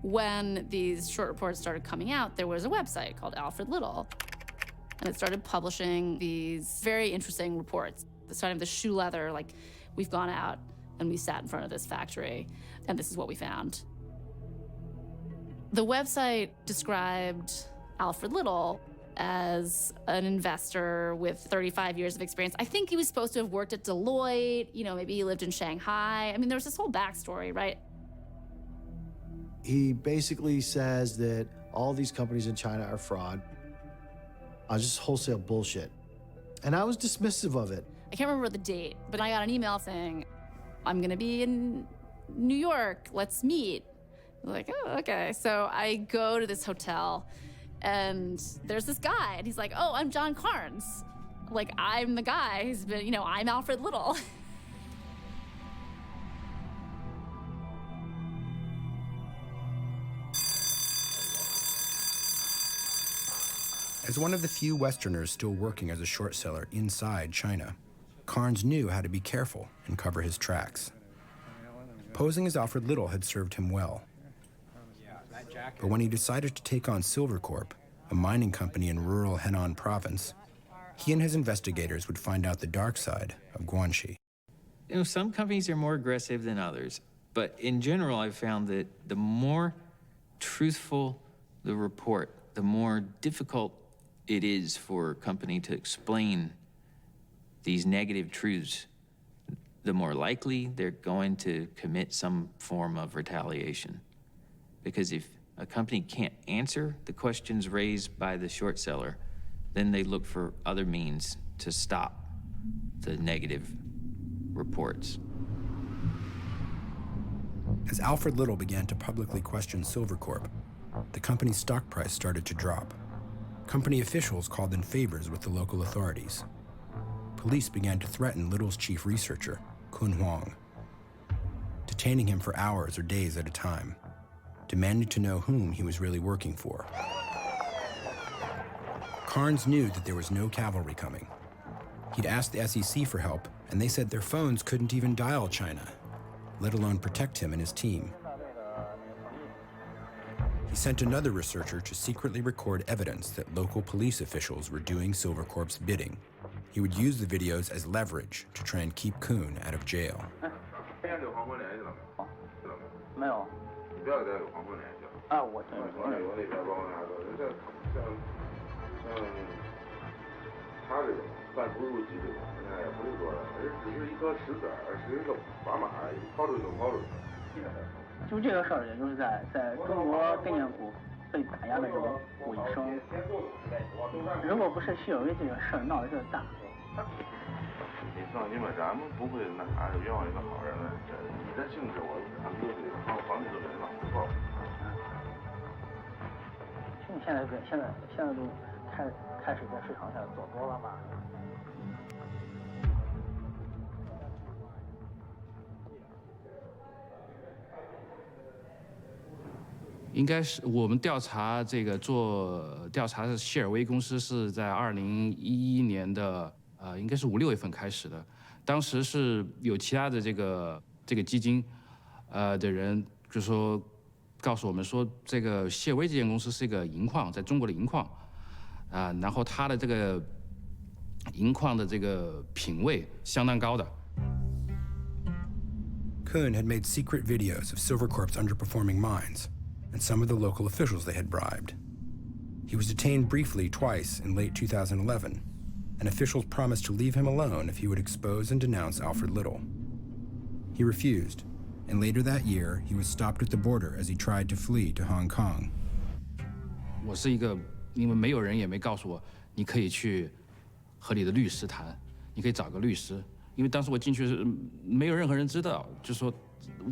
When these short reports started coming out, there was a website called Alfred Little, and it started publishing these very interesting reports. Starting with the shoe leather, like, we've gone out and we sat in front of this factory, and this is what we found. The website described Alfred Little as an investor with 35 years of experience. I think he was supposed to have worked at Deloitte, maybe he lived in Shanghai. I mean, there was this whole backstory, right? He basically says that all these companies in China are fraud, just wholesale bullshit. And I was dismissive of it. I can't remember the date, but I got an email saying, I'm gonna be in New York, let's meet. I'm like, oh, okay. So I go to this hotel and there's this guy and he's like, oh, I'm John Carnes. Like, I'm the guy who's been, I'm Alfred Little. As one of the few Westerners still working as a short seller inside China, Carnes knew how to be careful and cover his tracks. Posing as Alfred Little had served him well. But when he decided to take on Silvercorp, a mining company in rural Henan province, he and his investigators would find out the dark side of Guanxi. Some companies are more aggressive than others, but in general, I've found that the more truthful the report, the more difficult it is for a company to explain these negative truths, the more likely they're going to commit some form of retaliation. Because if a company can't answer the questions raised by the short seller, then they look for other means to stop the negative reports. As Alfred Little began to publicly question Silvercorp, the company's stock price started to drop. Company officials called in favors with the local authorities. Police began to threaten Little's chief researcher, Kun Huang, detaining him for hours or days at a time, demanding to know whom he was really working for. Carnes knew that there was no cavalry coming. He'd asked the SEC for help, and they said their phones couldn't even dial China, let alone protect him and his team. He sent another researcher to secretly record evidence that local police officials were doing Silvercorp's bidding. He would use the videos as leverage to try and keep Kun out of jail.应该是我们调查做调查的谢尔威公司是在2011年的应该是5、6月份开始的，当时是有其他的这个基金的人就说告诉我们说这个谢尔威这间公司是一个银矿，在中国的银矿然后它的这个银矿的这个品位相当高的。Kun had made secret videos of Silvercorp's underperforming mines and some of the local officials they had bribed. He was detained briefly twice in late 2011, and officials promised to leave him alone if he would expose and denounce Alfred Little. He refused, and later that year, he was stopped at the border as he tried to flee to Hong Kong. 我是一个，因为没有人也没告诉我，你可以去和你的律师谈，你可以找个律师，因为当时我进去是没有任何人知道，就说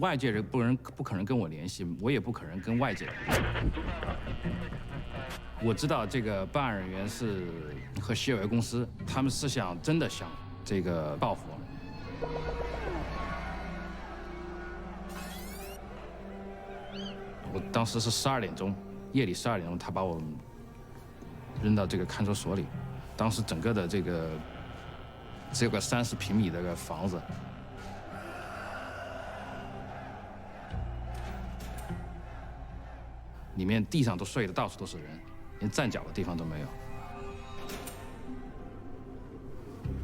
外界人不可能跟我联系，我也不可能跟外界。我知道这个办案人员是和谢尔威公司，他们是真的想这个报复我们。我当时是12点钟，夜里12点钟，他把我扔到这个看守所里。当时整个的这个只有个30平米的个房子。里面地上都睡的到处都是人，连站脚的地方都没有。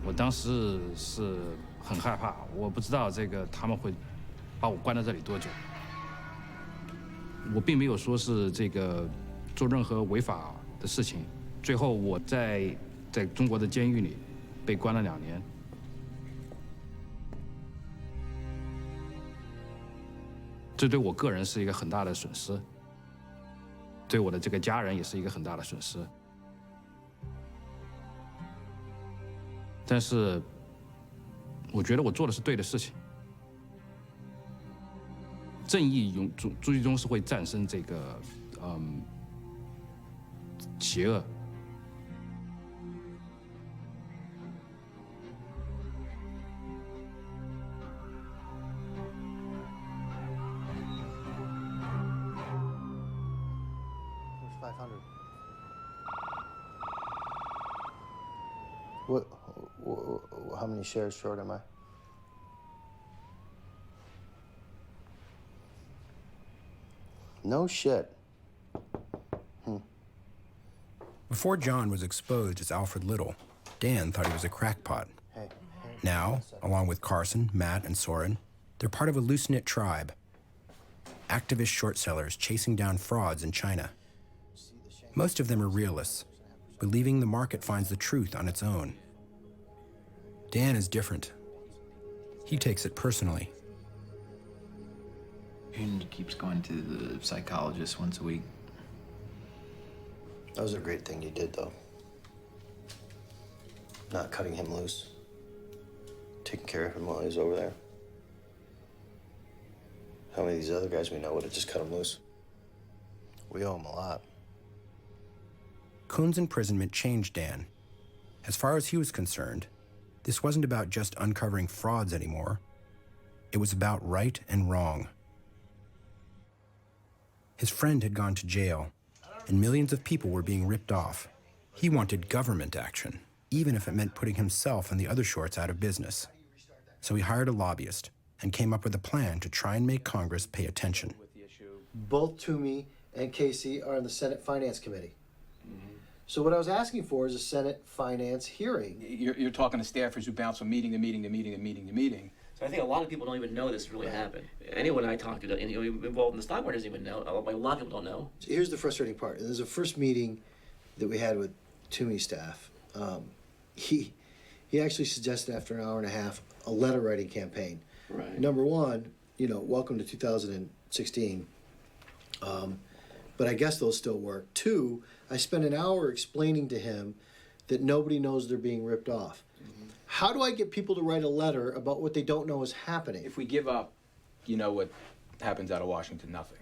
我当时是很害怕，我不知道这个他们会把我关在这里多久。我并没有说是这个做任何违法的事情，最后我在中国的监狱里被关了2年。这对我个人是一个很大的损失，对我的这个家人也是一个很大的损失。但是，我觉得我做的是对的事情。正义最终是会战胜这个邪恶。500. What? How many shares short am I? No shit. Before John was exposed as Alfred Little, Dan thought he was a crackpot. Now, along with Carson, Matt, and Soren, they're part of a loose-knit tribe. Activist short sellers chasing down frauds in China. Most of them are realists, believing the market finds the truth on its own. Dan is different. He takes it personally. And keeps going to the psychologist once a week. That was a great thing you did, though. Not cutting him loose. Taking care of him while he was over there. How many of these other guys we know would have just cut him loose? We owe him a lot. Kuhn's imprisonment changed Dan. As far as he was concerned, this wasn't about just uncovering frauds anymore. It was about right and wrong. His friend had gone to jail, and millions of people were being ripped off. He wanted government action, even if it meant putting himself and the other shorts out of business. So he hired a lobbyist and came up with a plan to try and make Congress pay attention. Both Toomey and Casey are on the Senate Finance Committee. So what I was asking for is a Senate Finance hearing. You're talking to staffers who bounce from meeting to meeting to meeting to meeting to meeting. So I think a lot of people don't even know this really happened. Anyone I talk to, involved in the stock market doesn't even know. A lot of people don't know. Here's the frustrating part. There's a first meeting that we had with Toomey staff. He actually suggested after an hour and a half a letter writing campaign. Right. Number one, welcome to 2016. But I guess those still work. Two, I spent an hour explaining to him that nobody knows they're being ripped off. How do I get people to write a letter about what they don't know is happening? If we give up, you know what happens out of Washington? Nothing.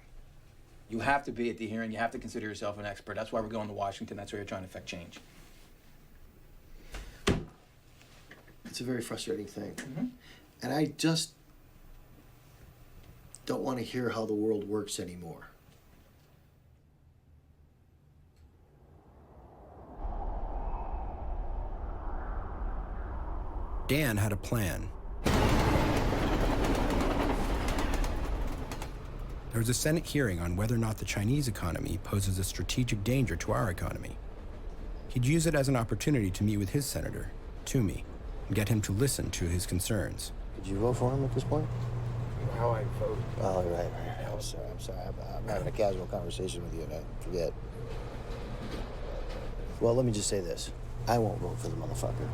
You have to be at the hearing. You have to consider yourself an expert. That's why we're going to Washington. That's why you're trying to affect change. It's a very frustrating thing. And I just don't want to hear how the world works anymore. Dan had a plan. There was a Senate hearing on whether or not the Chinese economy poses a strategic danger to our economy. He'd use it as an opportunity to meet with his senator, Toomey, and get him to listen to his concerns. Did you vote for him at this point? How I vote? Oh, right. I'm sorry. I'm having a casual conversation with you and I forget. Well, let me just say this. I won't vote for the motherfucker.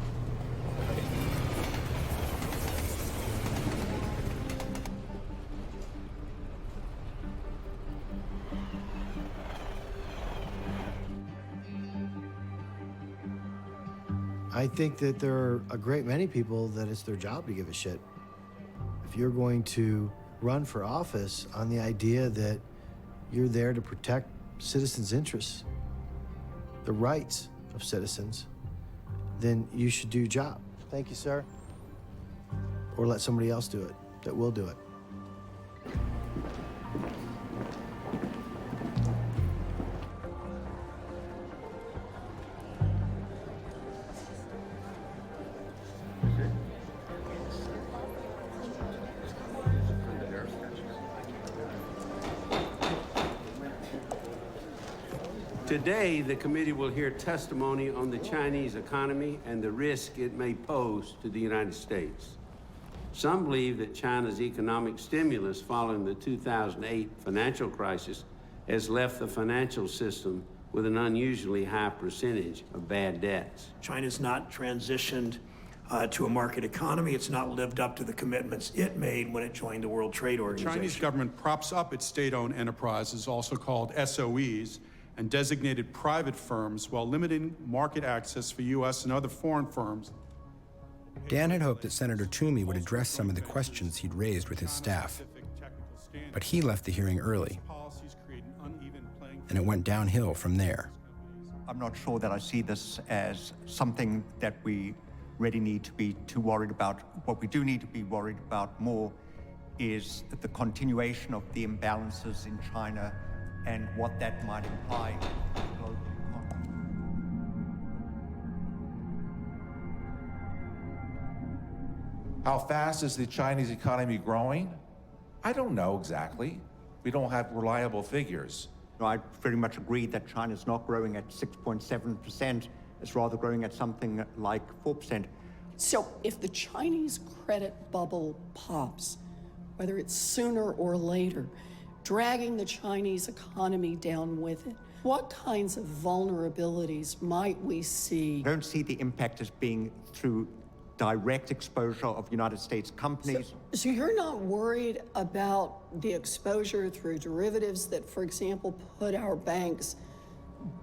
I think that there are a great many people that it's their job to give a shit. If you're going to run for office on the idea that you're there to protect citizens' interests, the rights of citizens, then you should do your job. Thank you, sir. Or let somebody else do it that will do it. Today, the committee will hear testimony on the Chinese economy and the risk it may pose to the United States. Some believe that China's economic stimulus following the 2008 financial crisis has left the financial system with an unusually high percentage of bad debts. China's not transitioned to a market economy. It's not lived up to the commitments it made when it joined the World Trade The Organization. Chinese government props up its state-owned enterprises, also called SOEs, and designated private firms while limiting market access for U.S. and other foreign firms. Dan had hoped that Senator Toomey would address some of the questions he'd raised with his staff. But he left the hearing early, and it went downhill from there. I'm not sure that I see this as something that we really need to be too worried about. What we do need to be worried about more is the continuation of the imbalances in China and what that might imply to the global economy. How fast is the Chinese economy growing? I don't know exactly. We don't have reliable figures. I very much agree that China's not growing at 6.7%. It's rather growing at something like 4%. So if the Chinese credit bubble pops, whether it's sooner or later, dragging the Chinese economy down with it, what kinds of vulnerabilities might we see? I don't see the impact as being through direct exposure of United States companies. So you're not worried about the exposure through derivatives that, for example, put our banks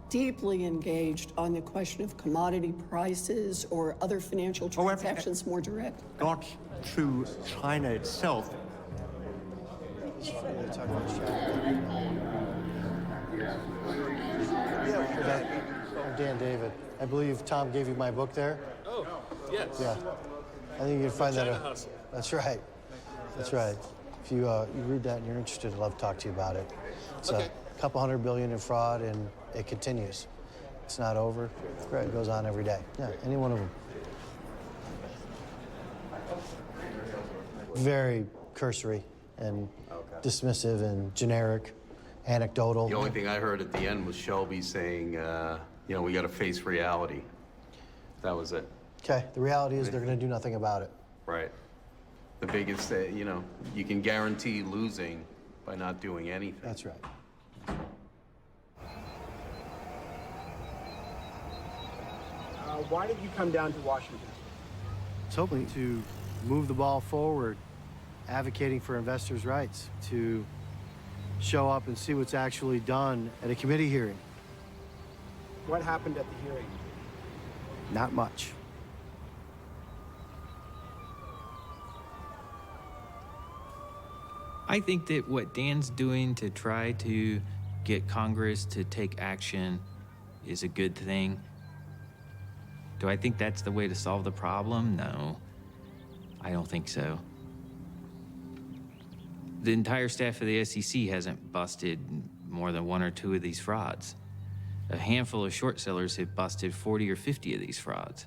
deeply engaged on the question of commodity prices or other financial transactions more direct? Not through China itself. I'm Dan David. I believe Tom gave you my book there. Oh, yes. Yeah. I think you can find that. China Hustle. That's right. That's right. If you you read that and you're interested, I'd love to talk to you about it. It's Okay. a couple $100 billion in fraud, and it continues. It's not over. Right, it goes on every day. Yeah, any one of them. Very cursory and dismissive and generic, anecdotal. The only thing I heard at the end was Shelby saying, you know, we got to face reality. That was it. Okay, the reality is they're going to do nothing about it. Right. The biggest, you know, you can guarantee losing by not doing anything. That's right. Why did you come down to Washington? It's hoping to move the ball forward, advocating for investors' rights, to show up and see what's actually done at a committee hearing. What happened at the hearing? Not much. I think that what Dan's doing to try to get Congress to take action is a good thing. Do I think that's the way to solve the problem? No, I don't think so. The entire staff of the SEC hasn't busted more than one or two of these frauds. A handful of short sellers have busted 40 or 50 of these frauds.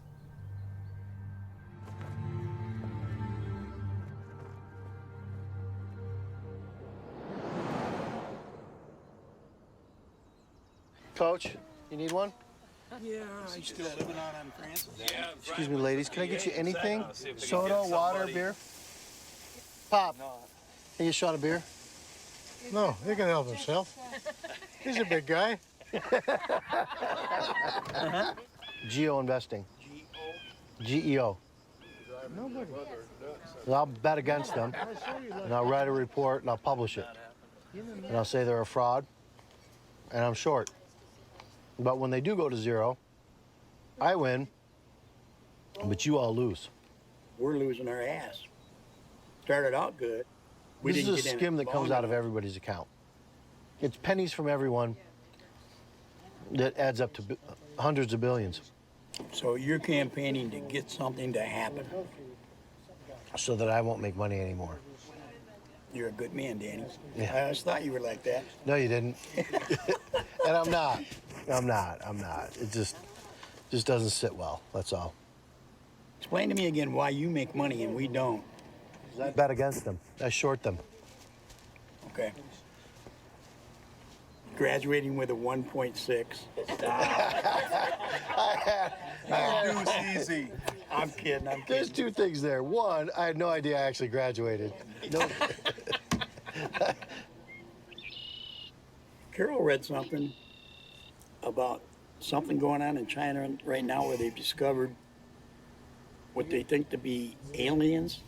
Coach, you need one? Yeah, I'm still living out on France. Yeah, Excuse me, ladies. Can I get you anything? Soda, water, beer? Pop. Can you get Sean a beer? No, he can help himself. He's a big guy. Geo investing. GEO. Nobody. And I'll bet against them, and I'll write a report, and I'll publish it. And I'll say they're a fraud, and I'm short. But when they do go to zero, I win, but you all lose. We're losing our ass. Started out good. This is a skim that comes out of everybody's account. It's pennies from everyone that adds up to hundreds of billions. So you're campaigning to get something to happen. So that I won't make money anymore. You're a good man, Danny. Yeah. I always thought you were like that. No, you didn't. And I'm not. I'm not. It just doesn't sit well, that's all. Explain to me again why you make money and we don't. I bet against them. I short them. Okay. Graduating with a 1.6. Easy. I'm kidding. There's two things there. One, I had no idea I actually graduated. No. Carol read something about something going on in China right now where they've discovered what they think to be aliens.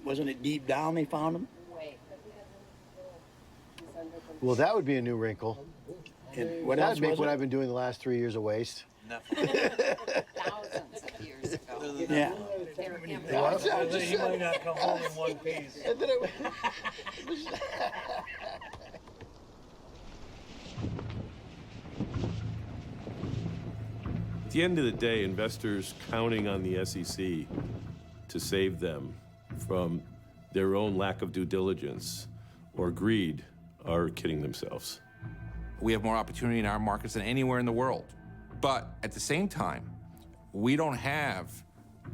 Wasn't it deep down they found them? Well, that would be a new wrinkle. And what That'd else make was what it? I've been doing the last 3 years of waste. Thousands of years ago. Yeah. He might not come home in one piece. At the end of the day, investors counting on the SEC to save them from their own lack of due diligence or greed are kidding themselves. We have more opportunity in our markets than anywhere in the world. But at the same time, we don't have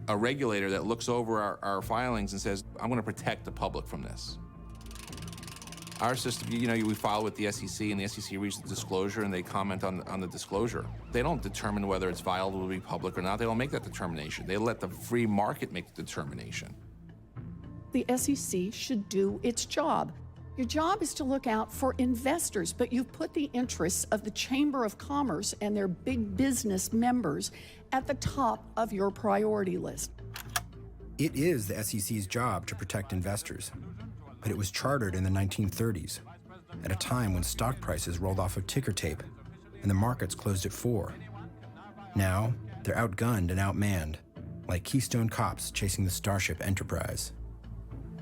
a regulator that looks over our filings and says, I'm going to protect the public from this. Our system, we file with the SEC, and the SEC reads the disclosure, and they comment on the disclosure. They don't determine whether it's viable to be public or not. They don't make that determination. They let the free market make the determination. The SEC should do its job. Your job is to look out for investors, but you've put the interests of the Chamber of Commerce and their big business members at the top of your priority list. It is the SEC's job to protect investors, but it was chartered in the 1930s, at a time when stock prices rolled off of ticker tape and the markets closed at 4. Now, they're outgunned and outmanned, like Keystone cops chasing the Starship Enterprise.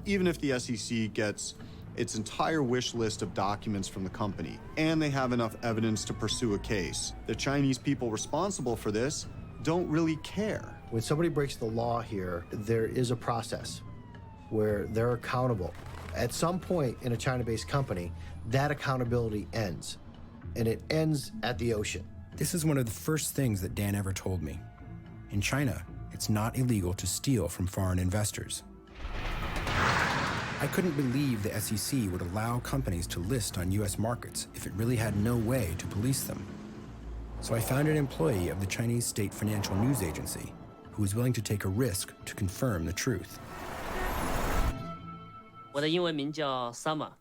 Even if the SEC gets its entire wish list of documents from the company, and they have enough evidence to pursue a case, the Chinese people responsible for this don't really care. When somebody breaks the law here, there is a process where they're accountable. At some point in a China-based company, that accountability ends, and it ends at the ocean. This is one of the first things that Dan ever told me. In China, it's not illegal to steal from foreign investors. I couldn't believe the SEC would allow companies to list on US markets if it really had no way to police them. So I found an employee of the Chinese State Financial News Agency who was willing to take a risk to confirm the truth. 我的英文名叫 Summer，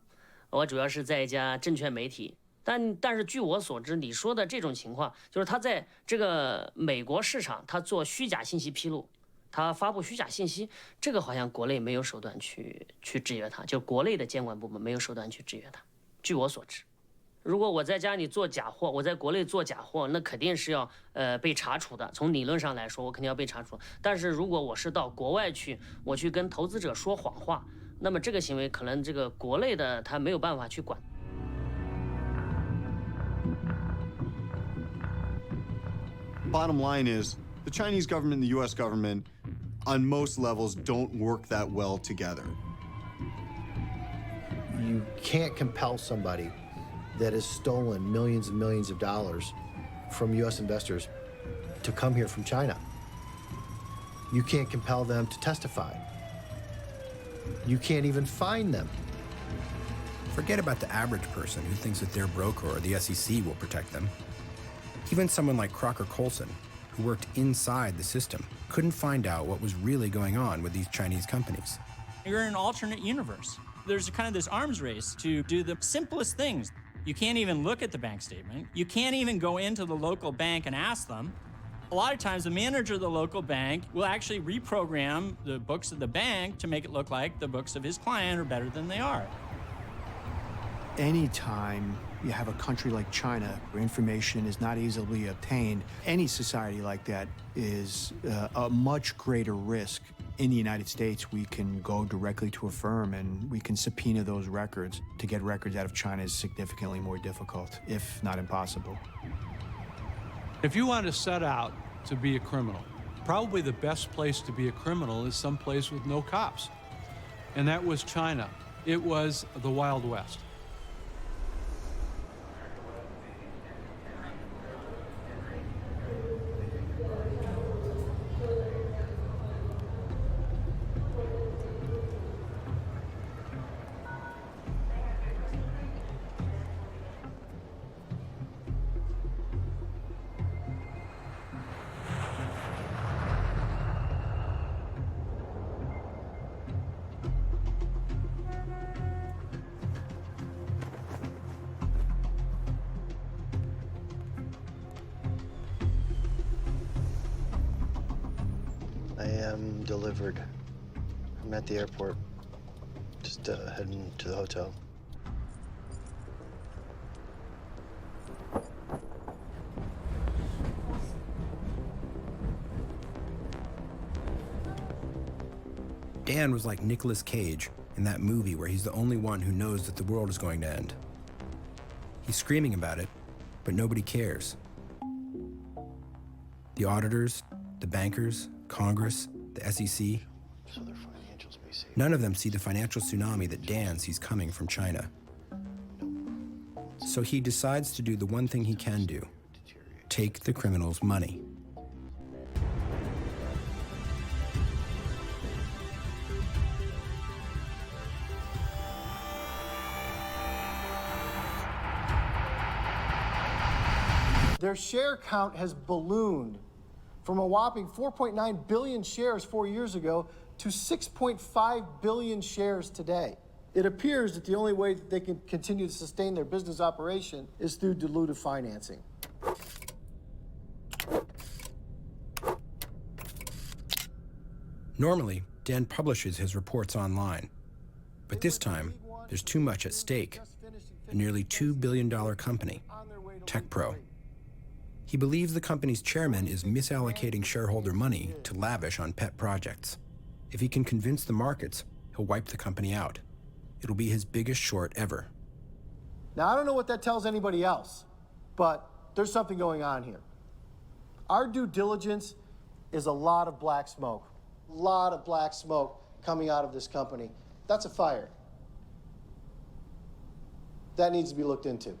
我主要是在一家证券媒体。但是据我所知，你说的这种情况，就是他在这个美国市场，他做虚假信息披露，他发布虚假信息，这个好像国内没有手段去制约他，就国内的监管部门没有手段去制约他。据我所知，如果我在家里做假货，我在国内做假货，那肯定是要被查处的。从理论上来说，我肯定要被查处。但是如果我是到国外去，我去跟投资者说谎话，那么这个行为可能这个国内的他没有办法去管。Bottom line is, the Chinese government and the US government, on most levels, don't work that well together. You can't compel somebody that has stolen millions and millions of dollars from US investors to come here from China. You can't compel them to testify. You can't even fine them. Forget about the average person who thinks that their broker or the SEC will protect them. Even someone like Crocker Colson, who worked inside the system, couldn't find out what was really going on with these Chinese companies. You're in an alternate universe. There's kind of this arms race to do the simplest things. You can't even look at the bank statement. You can't even go into the local bank and ask them. A lot of times, the manager of the local bank will actually reprogram the books of the bank to make it look like the books of his client are better than they are. Anytime you have a country like China where information is not easily obtained, any society like that is a much greater risk. In the United States, we can go directly to a firm and we can subpoena those records. To get records out of China is significantly more difficult, if not impossible. If you want to set out to be a criminal, probably the best place to be a criminal is someplace with no cops. And that was China. It was the Wild West. am delivered. I'm at the airport, just heading to the hotel. Dan was like Nicolas Cage in that movie where he's the only one who knows that the world is going to end. He's screaming about it, but nobody cares. The auditors, the bankers, Congress, the SEC, none of them see the financial tsunami that Dan sees coming from China. So he decides to do the one thing he can do: take the criminals' money. Their share count has ballooned from a whopping 4.9 billion shares 4 years ago to 6.5 billion shares today. It appears that the only way that they can continue to sustain their business operation is through dilutive financing. Normally, Dan publishes his reports online, but this time, there's too much at stake. A nearly $2 billion company, TechPro. He believes the company's chairman is misallocating shareholder money to lavish on pet projects. If he can convince the markets, he'll wipe the company out. It'll be his biggest short ever. Now, I don't know what that tells anybody else, but there's something going on here. Our due diligence is a lot of black smoke. A lot of black smoke coming out of this company. That's a fire. That needs to be looked into.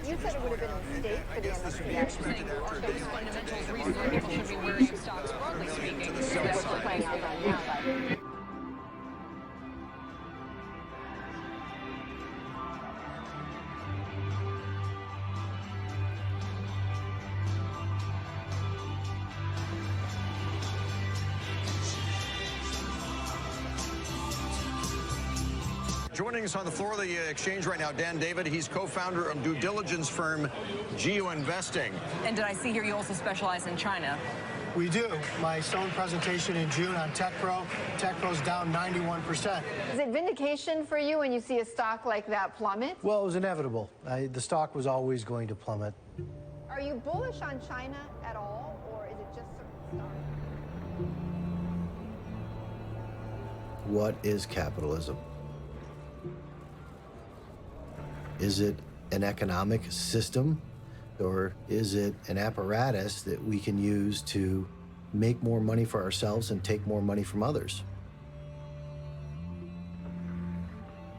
You said it would have been a mistake for the MSCI. Those fundamentals reason people should be wary of stocks, broadly speaking. That's what's playing out right now. Joining us on the floor of the exchange right now, Dan David. He's co-founder of due diligence firm Geo Investing. And did I see here you also specialize in China? We do. My Stone presentation in June on TechPro. TechPro's down 91%. Is it vindication for you when you see a stock like that plummet? Well, it was inevitable. The stock was always going to plummet. Are you bullish on China at all, or is it just certain stocks? What is capitalism? Is it an economic system, or is it an apparatus that we can use to make more money for ourselves and take more money from others?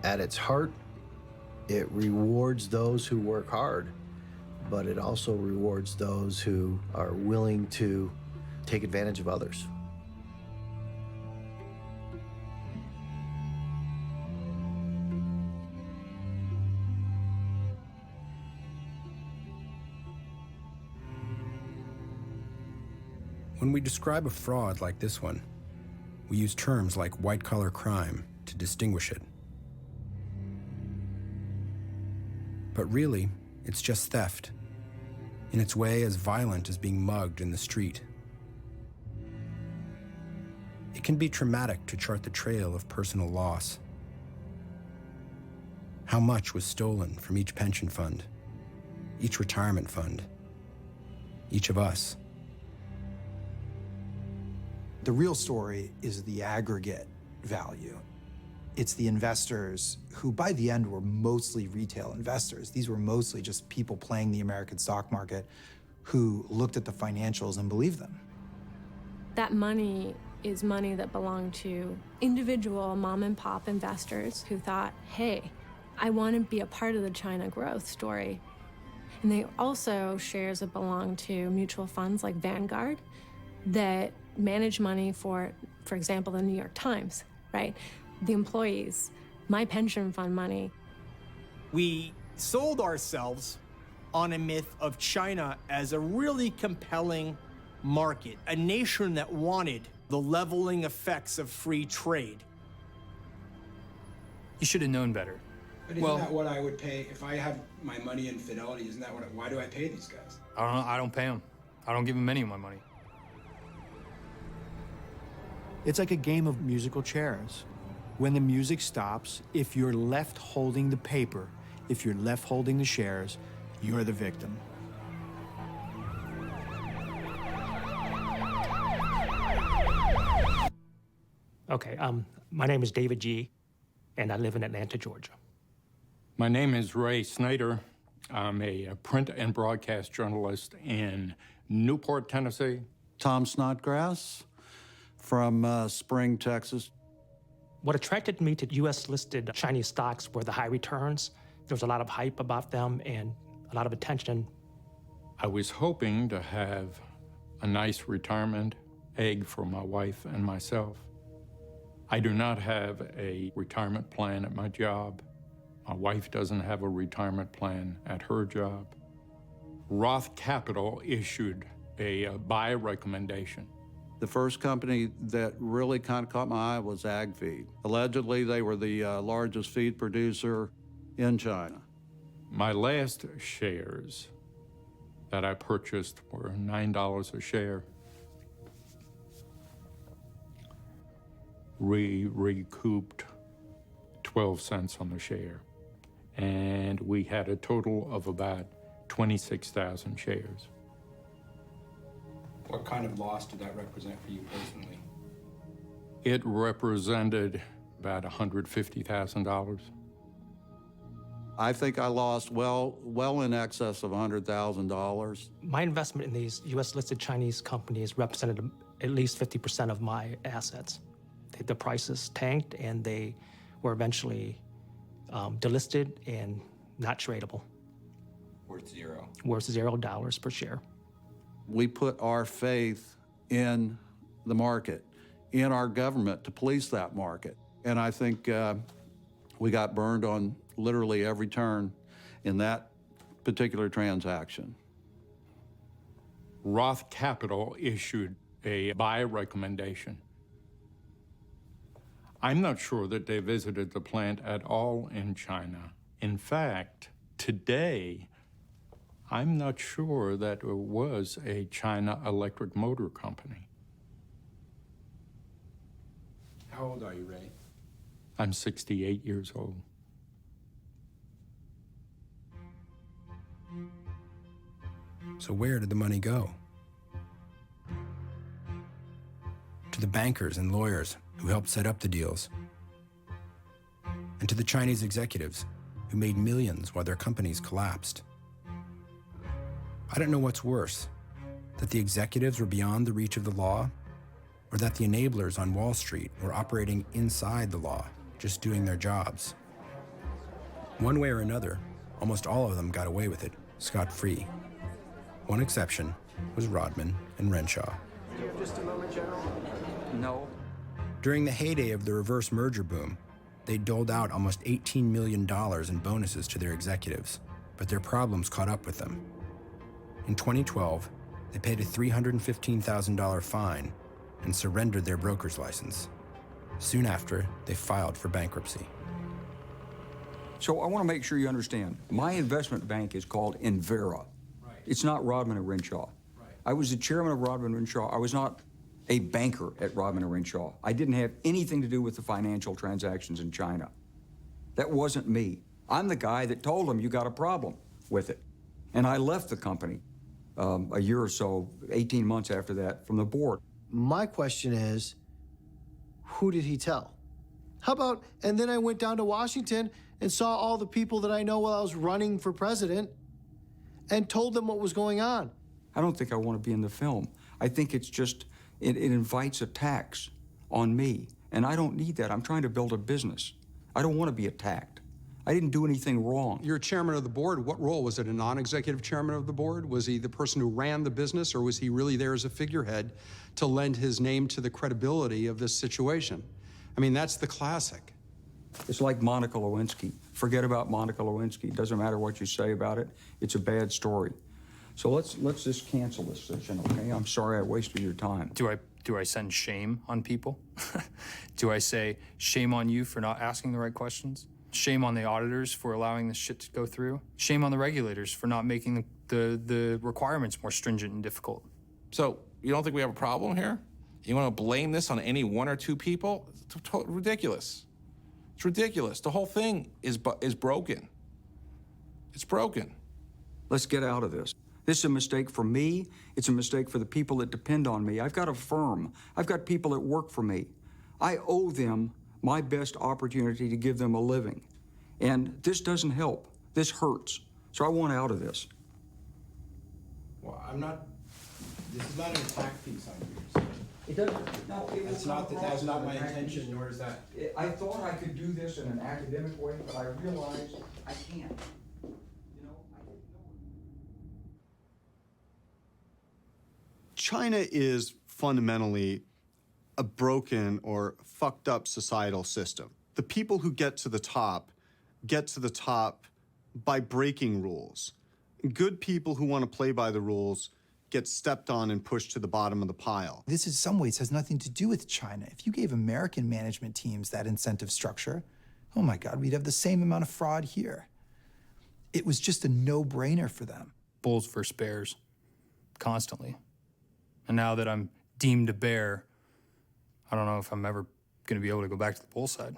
At its heart, it rewards those who work hard, but it also rewards those who are willing to take advantage of others. When we describe a fraud like this one, we use terms like white-collar crime to distinguish it. But really, it's just theft, in its way as violent as being mugged in the street. It can be traumatic to chart the trail of personal loss. How much was stolen from each pension fund, each retirement fund, each of us? The real story is the aggregate value. It's the investors who, by the end, were mostly retail investors. These were mostly just people playing the American stock market who looked at the financials and believed them. That money is money that belonged to individual mom and pop investors who thought, hey, I want to be a part of the China growth story. And they also shares that belong to mutual funds like Vanguard that manage money for example, the New York Times, right? The employees, my pension fund money. We sold ourselves on a myth of China as a really compelling market, a nation that wanted the leveling effects of free trade. You should have known better. But isn't that what I would pay if I have my money in Fidelity? Isn't that why do I pay these guys? I don't pay them. I don't give them any of my money. It's like a game of musical chairs. When the music stops, if you're left holding the paper, if you're left holding the shares, you're the victim. Okay, my name is David G., and I live in Atlanta, Georgia. My name is Ray Snyder. I'm a print and broadcast journalist in Newport, Tennessee. Tom Snodgrass from Spring, Texas. What attracted me to U.S.-listed Chinese stocks were the high returns. There was a lot of hype about them and a lot of attention. I was hoping to have a nice retirement egg for my wife and myself. I do not have a retirement plan at my job. My wife doesn't have a retirement plan at her job. Roth Capital issued a buy recommendation. The first company that really kind of caught my eye was AgFeed. Allegedly, they were the largest feed producer in China. My last shares that I purchased were $9 a share. We recouped 12 cents on the share, and we had a total of about 26,000 shares. What kind of loss did that represent for you personally? It represented about $150,000. I think I lost well in excess of $100,000. My investment in these U.S.-listed Chinese companies represented at least 50% of my assets. The prices tanked, and they were eventually delisted and not tradable. Worth zero. Worth $0 per share. We put our faith in the market, in our government to police that market. And I think we got burned on literally every turn in that particular transaction. Roth Capital issued a buy recommendation. I'm not sure that they visited the plant at all in China. In fact, today, I'm not sure that it was a China Electric Motor Company. How old are you, Ray? I'm 68 years old. So where did the money go? To the bankers and lawyers who helped set up the deals, and to the Chinese executives who made millions while their companies collapsed. I don't know what's worse, that the executives were beyond the reach of the law, or that the enablers on Wall Street were operating inside the law, just doing their jobs. One way or another, almost all of them got away with it, scot-free. One exception was Rodman and Renshaw. Do you have just a moment, General? No. During the heyday of the reverse merger boom, they doled out almost $18 million in bonuses to their executives, but their problems caught up with them. In 2012, they paid a $315,000 fine and surrendered their broker's license. Soon after, they filed for bankruptcy. So I want to make sure you understand, my investment bank is called Invera. Right. It's not Rodman and Renshaw. Right. I was the chairman of Rodman and Renshaw. I was not a banker at Rodman and Renshaw. I didn't have anything to do with the financial transactions in China. That wasn't me. I'm the guy that told them you got a problem with it. And I left the company a year or so, 18 months after that, from the board. My question is, who did he tell? How about, and then I went down to Washington and saw all the people that I know while I was running for president and told them what was going on. I don't think I want to be in the film. I think it's just, it invites attacks on me. And I don't need that. I'm trying to build a business. I don't want to be attacked. I didn't do anything wrong. You're chairman of the board. What role? Was it a non-executive chairman of the board? Was he the person who ran the business, or was he really there as a figurehead to lend his name to the credibility of this situation? I mean, that's the classic. It's like Monica Lewinsky. Forget about Monica Lewinsky. It doesn't matter what you say about it. It's a bad story. So let's just cancel this session, okay? I'm sorry I wasted your time. Do I send shame on people? Do I say, shame on you for not asking the right questions? Shame on the auditors for allowing this shit to go through. Shame on the regulators for not making the requirements more stringent and difficult. So you don't think we have a problem here? You want to blame this on any one or two people? It's ridiculous. It's ridiculous. The whole thing is broken. It's broken. Let's get out of this. This is a mistake for me. It's a mistake for the people that depend on me. I've got a firm. I've got people that work for me. I owe them my best opportunity to give them a living. And this doesn't help. This hurts. So I want out of this. Well, this is not an attack piece on you. It doesn't. No, that's not my intention, nor is that. I thought I could do this in an academic way, but I realized I can't. China is fundamentally a broken or fucked up societal system. The people who get to the top by breaking rules. Good people who want to play by the rules get stepped on and pushed to the bottom of the pile. This in some ways has nothing to do with China. If you gave American management teams that incentive structure, oh my God, we'd have the same amount of fraud here. It was just a no-brainer for them. Bulls versus bears, constantly. And now that I'm deemed a bear, I don't know if I'm ever going to be able to go back to the bull side.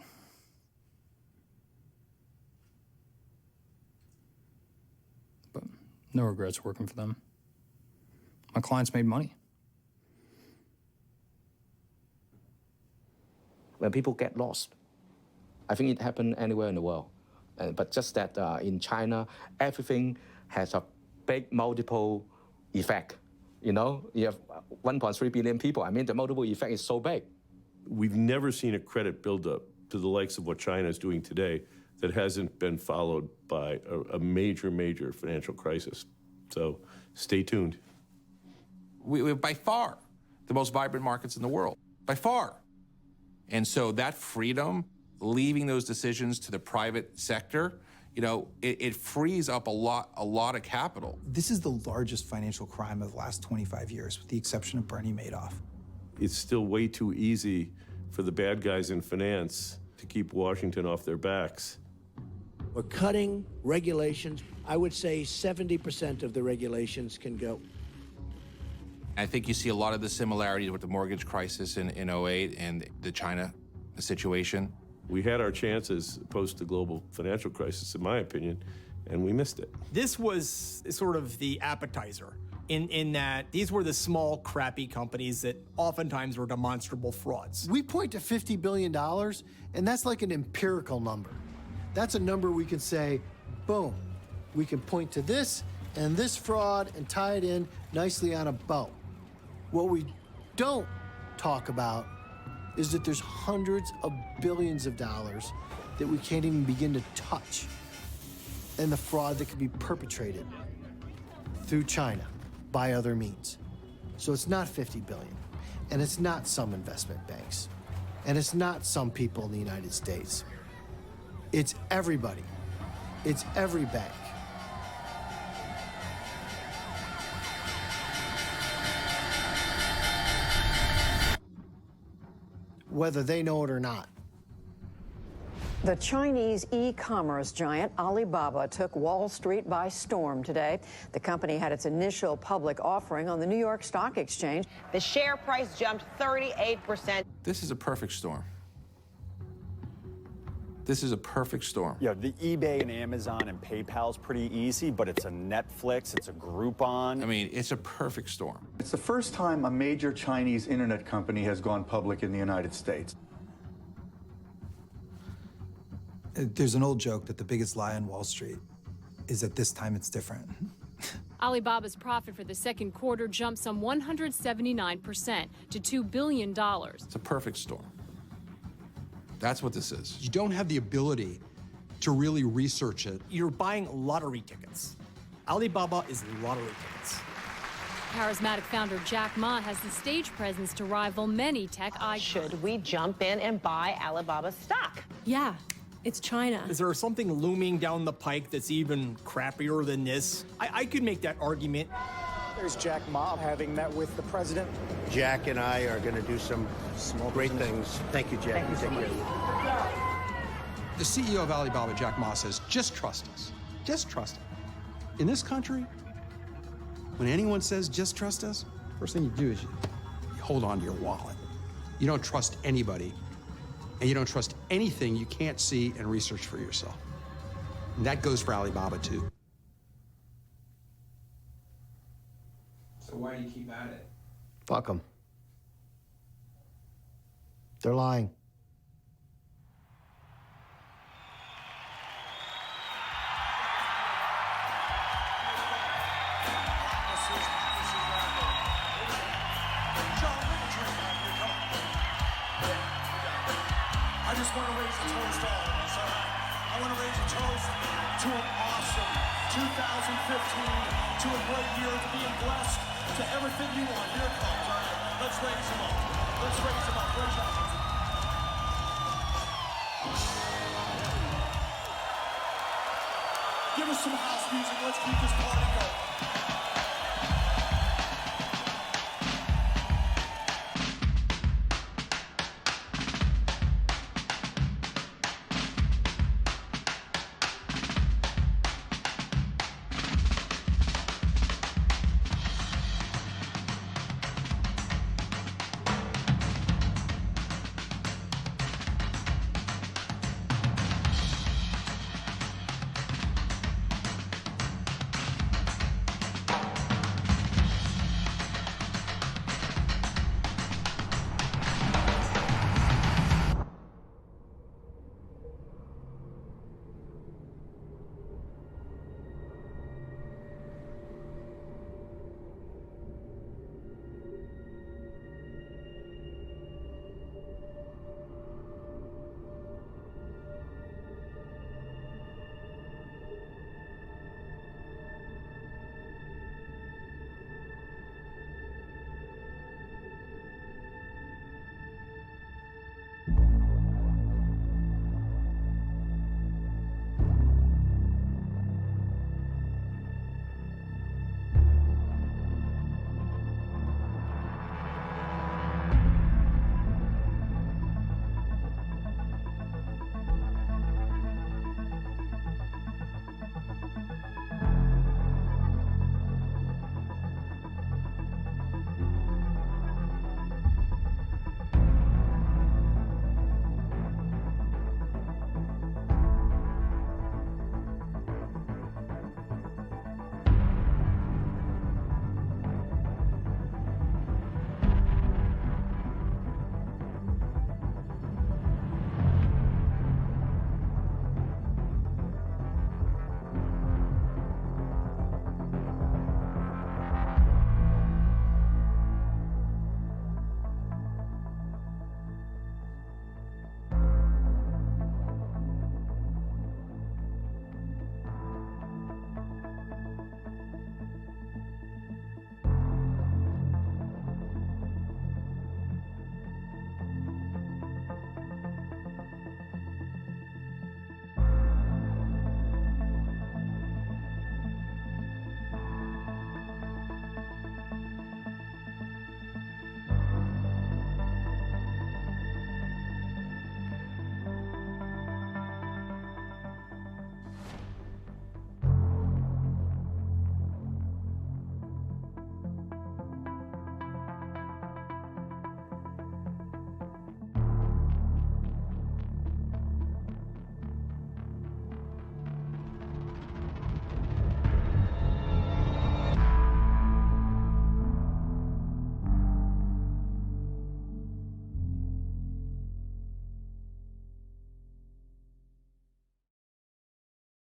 But no regrets working for them. My clients made money. When people get lost, I think it happened anywhere in the world. But just that in China, everything has a big multiple effect. You know, you have 1.3 billion people. I mean, the multiple effect is so big. We've never seen a credit buildup to the likes of what China is doing today that hasn't been followed by a major, major financial crisis. So stay tuned. We're by far the most vibrant markets in the world, by far. And so that freedom, leaving those decisions to the private sector, you know, it frees up a lot of capital. This is the largest financial crime of the last 25 years, with the exception of Bernie Madoff. It's still way too easy for the bad guys in finance to keep Washington off their backs. We're cutting regulations. I would say 70% of the regulations can go. I think you see a lot of the similarities with the mortgage crisis in 08 and the China situation. We had our chances post the global financial crisis, in my opinion, and we missed it. This was sort of the appetizer in that these were the small, crappy companies that oftentimes were demonstrable frauds. We point to $50 billion, and that's like an empirical number. That's a number we can say, boom, we can point to this and this fraud and tie it in nicely on a bow. What we don't talk about is that there's hundreds of billions of dollars that we can't even begin to touch, and the fraud that could be perpetrated through China by other means. So it's not 50 billion, and it's not some investment banks, and it's not some people in the United States. It's everybody. It's every bank. Whether they know it or not. The Chinese e-commerce giant Alibaba took Wall Street by storm today. The company had its initial public offering on the New York Stock Exchange. The share price jumped 38%. This is a perfect storm. This is a perfect storm. Yeah, the eBay and Amazon and PayPal's pretty easy, but it's a Netflix, it's a Groupon. I mean, it's a perfect storm. It's the first time a major Chinese internet company has gone public in the United States. There's an old joke that the biggest lie on Wall Street is that this time it's different. Alibaba's profit for the second quarter jumped some 179% to $2 billion. It's a perfect storm. That's what this is. You don't have the ability to really research it. You're buying lottery tickets. Alibaba is lottery tickets. Charismatic founder Jack Ma has the stage presence to rival many tech icons. Should we jump in and buy Alibaba stock? Yeah, it's China. Is there something looming down the pike that's even crappier than this? I could make that argument. There's Jack Ma having met with the president. Jack and I are going to do some great things. Thank you, Jack. Thank you so much. The CEO of Alibaba, Jack Ma, says, just trust us. Just trust us. In this country, when anyone says, just trust us, first thing you do is you hold on to your wallet. You don't trust anybody, and you don't trust anything you can't see and research for yourself. And that goes for Alibaba, too. So why do you keep at it? Fuck them. They're lying. I just want to raise a toast to all of us, all right? I want to raise a toast to an awesome 2015, to a great year, to being blessed, to everything you want. Here it comes, all right? Let's raise them up. Let's raise them up. Raise your hands. Give us some house music. Let's keep this party going.